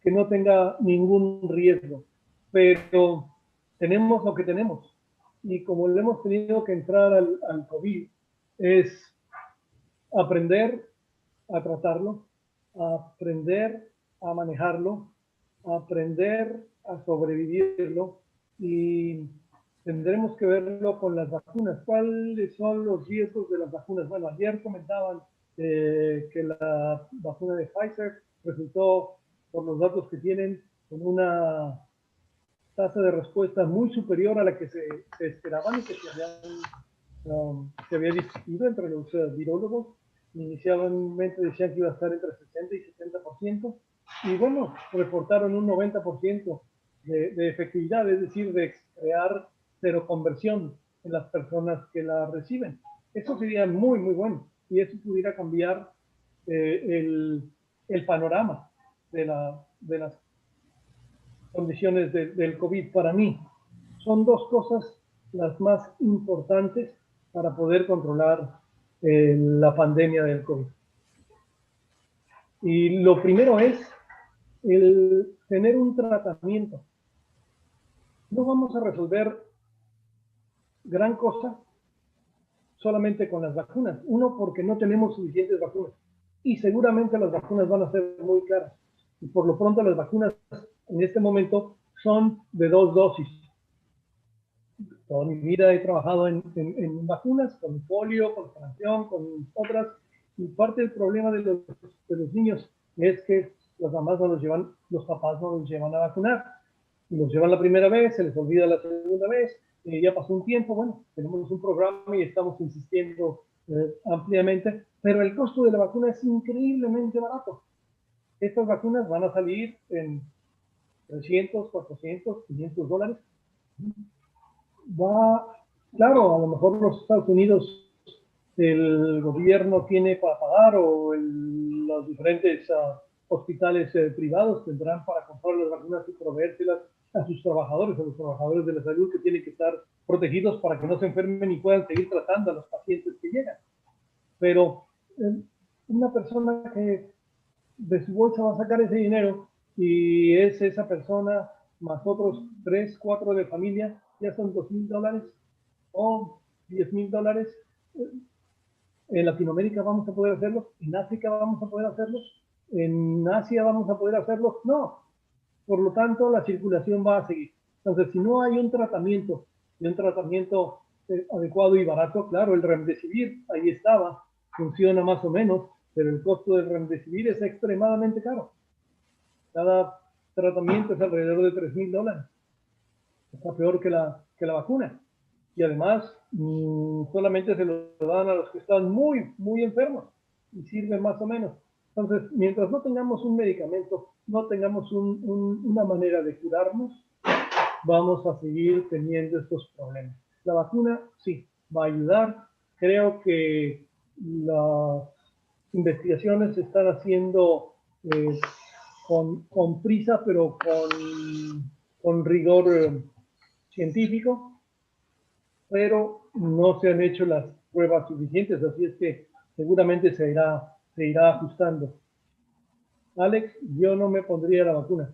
que no tenga ningún riesgo. Pero tenemos lo que tenemos. Y como le hemos tenido que entrar al COVID, es aprender a tratarlo, aprender a manejarlo, aprender a sobrevivirlo, y tendremos que verlo con las vacunas. ¿Cuáles son los riesgos de las vacunas? Bueno, ayer comentaban que la vacuna de Pfizer resultó, por los datos que tienen, con una tasa de respuesta muy superior a la que se esperaban y que se había discutido entre los virólogos. Inicialmente decían que iba a estar entre 60 y 70%, y bueno, reportaron un 90% de efectividad, es decir, de crear seroconversión en las personas que la reciben. Eso sería muy, muy bueno, y eso pudiera cambiar el panorama de las condiciones del COVID. Para mí, son dos cosas las más importantes para poder controlar la pandemia del COVID. Y lo primero es el tener un tratamiento. No vamos a resolver gran cosa solamente con las vacunas. Uno, porque no tenemos suficientes vacunas. Y seguramente las vacunas van a ser muy caras. Y por lo pronto las vacunas en este momento son de 2 dosis. Toda mi vida he trabajado en vacunas, con polio, con sarampión, con otras. Y parte del problema de los niños es que las mamás no los llevan, los papás no los llevan a vacunar. Y los llevan la primera vez, se les olvida la segunda vez, ya pasó un tiempo. Bueno, tenemos un programa y estamos insistiendo ampliamente, pero el costo de la vacuna es increíblemente barato. Estas vacunas van a salir en 300, 400, 500 dólares. Claro, a lo mejor los Estados Unidos, el gobierno tiene para pagar, o los diferentes hospitales privados tendrán para comprar las vacunas y proveérselas a sus trabajadores, a los trabajadores de la salud, que tienen que estar protegidos para que no se enfermen y puedan seguir tratando a los pacientes que llegan. Pero una persona que de su bolsa va a sacar ese dinero, y es esa persona más otros 3, 4 de familia, ya son $2,000 o $10,000. En Latinoamérica vamos a poder hacerlo, en África vamos a poder hacerlo, en Asia vamos a poder hacerlo. No, por lo tanto la circulación va a seguir. Entonces, si no hay un tratamiento, y un tratamiento adecuado y barato. Claro, el Remdesivir ahí estaba, funciona más o menos, pero el costo del Remdesivir es extremadamente caro. Cada tratamiento es alrededor de $3,000. Está peor que la vacuna. Y además, solamente se lo dan a los que están muy, muy enfermos y sirve más o menos. Entonces, mientras no tengamos un medicamento, no tengamos una manera de curarnos, vamos a seguir teniendo estos problemas. La vacuna, sí, va a ayudar. Creo que las investigaciones se están haciendo con prisa, pero con rigor científico, pero no se han hecho las pruebas suficientes, así es que seguramente se irá ajustando. Alex, yo no me pondría la vacuna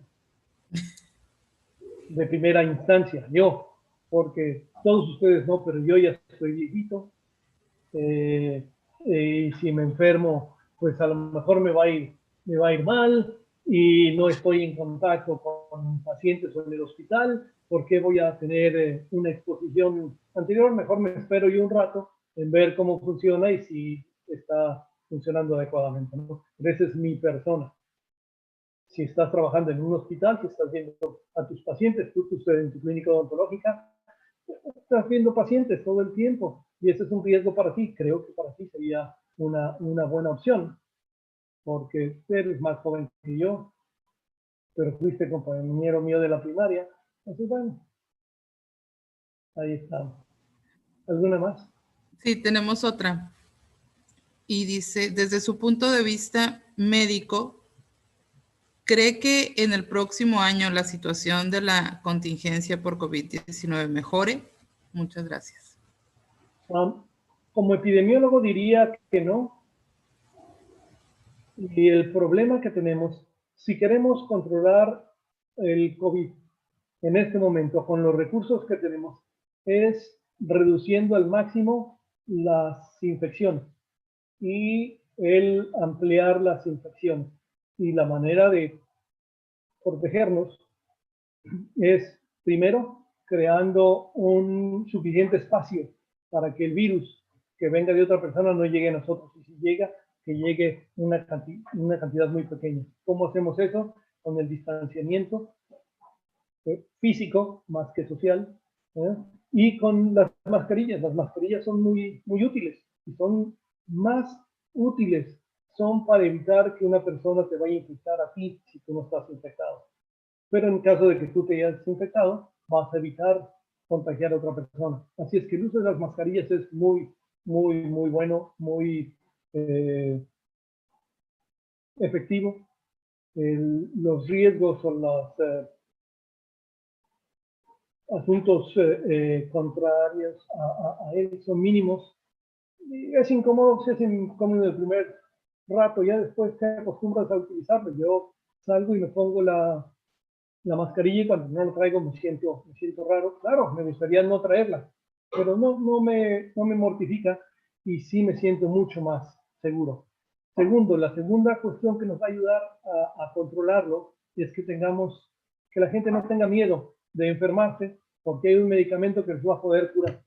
de primera instancia, porque todos ustedes no, pero yo ya estoy viejito, y si me enfermo, pues a lo mejor me va a ir mal, y no estoy en contacto con pacientes o en el hospital, ¿por qué voy a tener una exposición anterior? Mejor me espero yo un rato en ver cómo funciona y si está funcionando adecuadamente, ¿no? Esa es mi persona. Si estás trabajando en un hospital, si estás viendo a tus pacientes, tú en tu clínica odontológica, estás viendo pacientes todo el tiempo y ese es un riesgo para ti. Creo que para ti sería una buena opción, porque eres más joven que yo, pero fuiste compañero mío de la primaria. Entonces, bueno, ahí está. ¿Alguna más? Sí, tenemos otra. Y dice, desde su punto de vista médico, ¿cree que en el próximo año la situación de la contingencia por COVID-19 mejore? Muchas gracias. Como epidemiólogo diría que no. Y el problema que tenemos, si queremos controlar el COVID en este momento con los recursos que tenemos, es reduciendo al máximo las infecciones y el ampliar las infecciones. Y la manera de protegernos es, primero, creando un suficiente espacio para que el virus que venga de otra persona no llegue a nosotros. Y si llega, que llegue una cantidad muy pequeña. ¿Cómo hacemos eso? Con el distanciamiento físico más que social, y con las mascarillas. Las mascarillas son muy, muy útiles y son más útiles. Son para evitar que una persona te vaya a infectar a ti si tú no estás infectado. Pero en caso de que tú te hayas infectado, vas a evitar contagiar a otra persona. Así es que el uso de las mascarillas es muy, muy, muy bueno, muy efectivo. Los riesgos o los asuntos contrarios a él son mínimos. Y es incómodo, se hace incómodo el primer rato, ya después te acostumbras a utilizarlo. Yo salgo y me pongo la mascarilla y cuando no lo traigo me siento raro. Claro, me gustaría no traerla, pero no me mortifica y sí me siento mucho más seguro. Segundo, la segunda cuestión que nos va a ayudar a controlarlo es que la gente no tenga miedo de enfermarse porque hay un medicamento que les va a poder curar.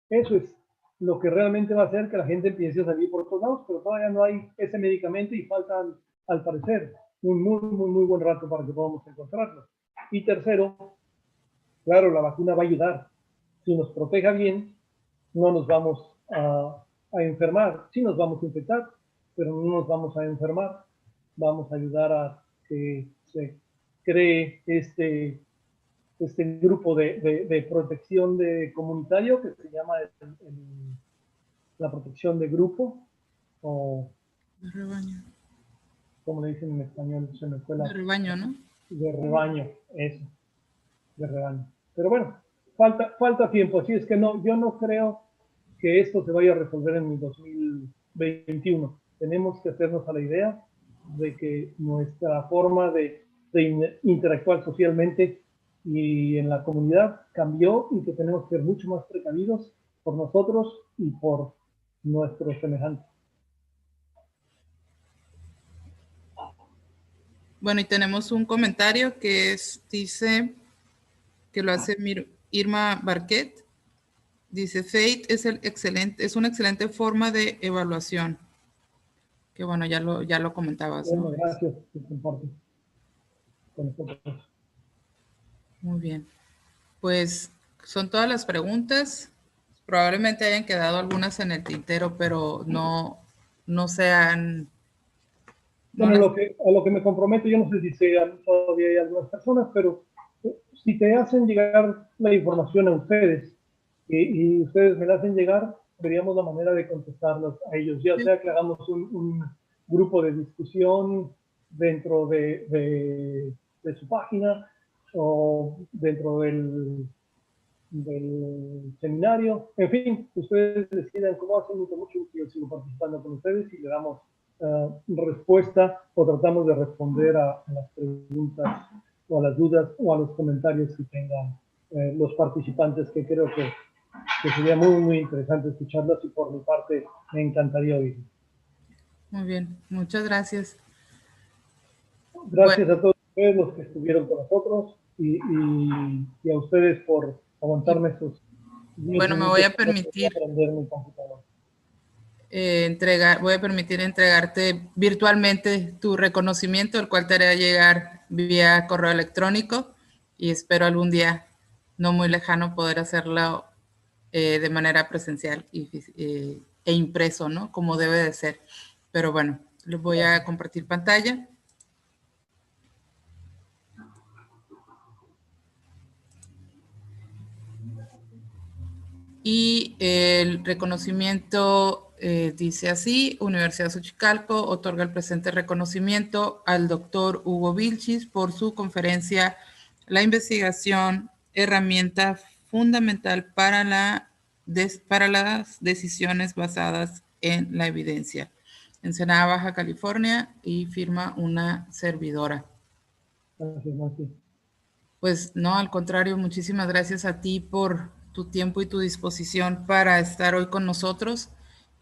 Eso es lo que realmente va a hacer que la gente empiece a salir por todos lados, pero todavía no hay ese medicamento y faltan, al parecer, un muy, muy, muy buen rato para que podamos encontrarlo. Y tercero, claro, la vacuna va a ayudar. Si nos proteja bien, no nos vamos a enfermar. Sí nos vamos a infectar, pero no nos vamos a enfermar. Vamos a ayudar a que se cree este grupo de protección comunitario que se llama la protección de grupo, o De rebaño. como le dicen en español, se me fue la... De rebaño, ¿no? De rebaño, eso, de rebaño. Pero bueno, falta tiempo, así es que no, yo no creo que esto se vaya a resolver en el 2021. Tenemos que hacernos a la idea de que nuestra forma de interactuar socialmente y en la comunidad cambió y que tenemos que ser mucho más precavidos por nosotros y por nuestros semejantes. Bueno, y tenemos un comentario que dice que lo hace Irma Barquet dice, FATE es una excelente forma de evaluación. Que bueno, ya lo comentabas, bueno, ¿no? Gracias por compartir con nosotros. Muy bien. Pues son todas las preguntas. Probablemente hayan quedado algunas en el tintero, pero no sean... Bueno, a lo que me comprometo, yo no sé si todavía hay algunas personas, pero si te hacen llegar la información a ustedes y ustedes me la hacen llegar, veríamos la manera de contestarlas a ellos, ya sea que hagamos un grupo de discusión dentro de su página o dentro del seminario. En fin, ustedes decidan cómo hacen, y con mucho gusto yo sigo participando con ustedes y le damos respuesta o tratamos de responder a las preguntas o a las dudas o a los comentarios que tengan los participantes, que creo que sería muy, muy interesante escucharlas y por mi parte me encantaría oír. Muy bien, muchas gracias. Gracias a todos ustedes los que estuvieron con nosotros y a ustedes por aguantarme estos 10 bueno, me voy a permitir voy a permitir entregarte virtualmente tu reconocimiento, el cual te haré llegar vía correo electrónico y espero algún día no muy lejano poder hacerlo de manera presencial e impreso, ¿no? Como debe de ser. Pero bueno, les voy a compartir pantalla. Y el reconocimiento dice así: Universidad Xochicalco otorga el presente reconocimiento al doctor Hugo Vilchis por su conferencia La investigación, herramienta fundamental para las decisiones basadas en la evidencia. Ensenada, Baja California, y firma una servidora. Gracias, Mati. Pues no, al contrario, muchísimas gracias a ti por tu tiempo y tu disposición para estar hoy con nosotros.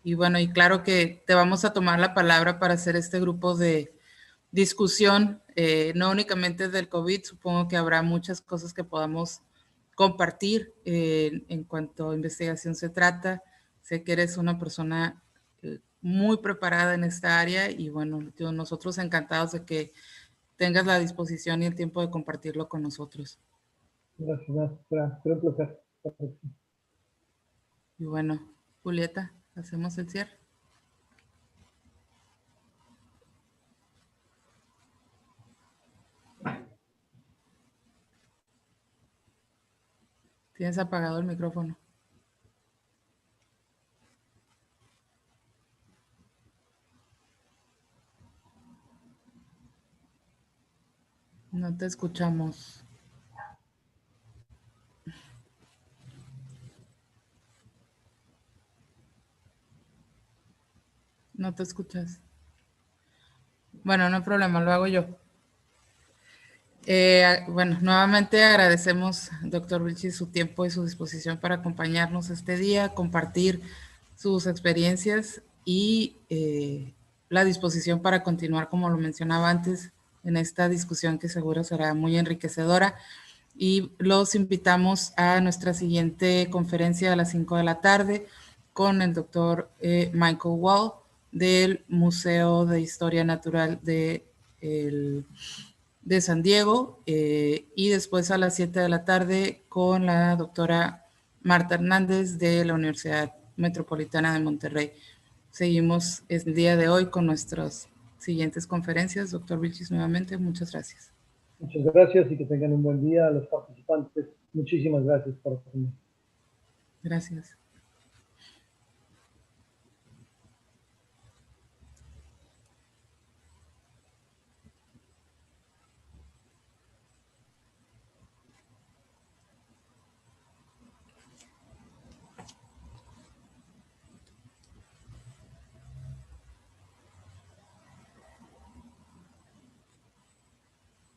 Y bueno, y claro que te vamos a tomar la palabra para hacer este grupo de discusión, no únicamente del COVID, supongo que habrá muchas cosas que podamos compartir en cuanto a investigación se trata. Sé que eres una persona muy preparada en esta área y bueno, nosotros encantados de que tengas la disposición y el tiempo de compartirlo con nosotros. Gracias, será un placer. Y bueno, Julieta, hacemos el cierre. Tienes apagado el micrófono. No te escuchamos. No te escuchas. Bueno, no hay problema, lo hago yo. Bueno, nuevamente agradecemos, doctor Vilchis, su tiempo y su disposición para acompañarnos este día, compartir sus experiencias y la disposición para continuar, como lo mencionaba antes, en esta discusión que seguro será muy enriquecedora. Y los invitamos a nuestra siguiente conferencia a las 5 de la tarde con el doctor Michael Wall del Museo de Historia Natural de San Diego, y después a las 7 de la tarde con la doctora Marta Hernández de la Universidad Metropolitana de Monterrey. Seguimos el día de hoy con nuestras siguientes conferencias. Doctor Vilchis, nuevamente, muchas gracias. Muchas gracias y que tengan un buen día a los participantes. Muchísimas gracias por venir. Gracias.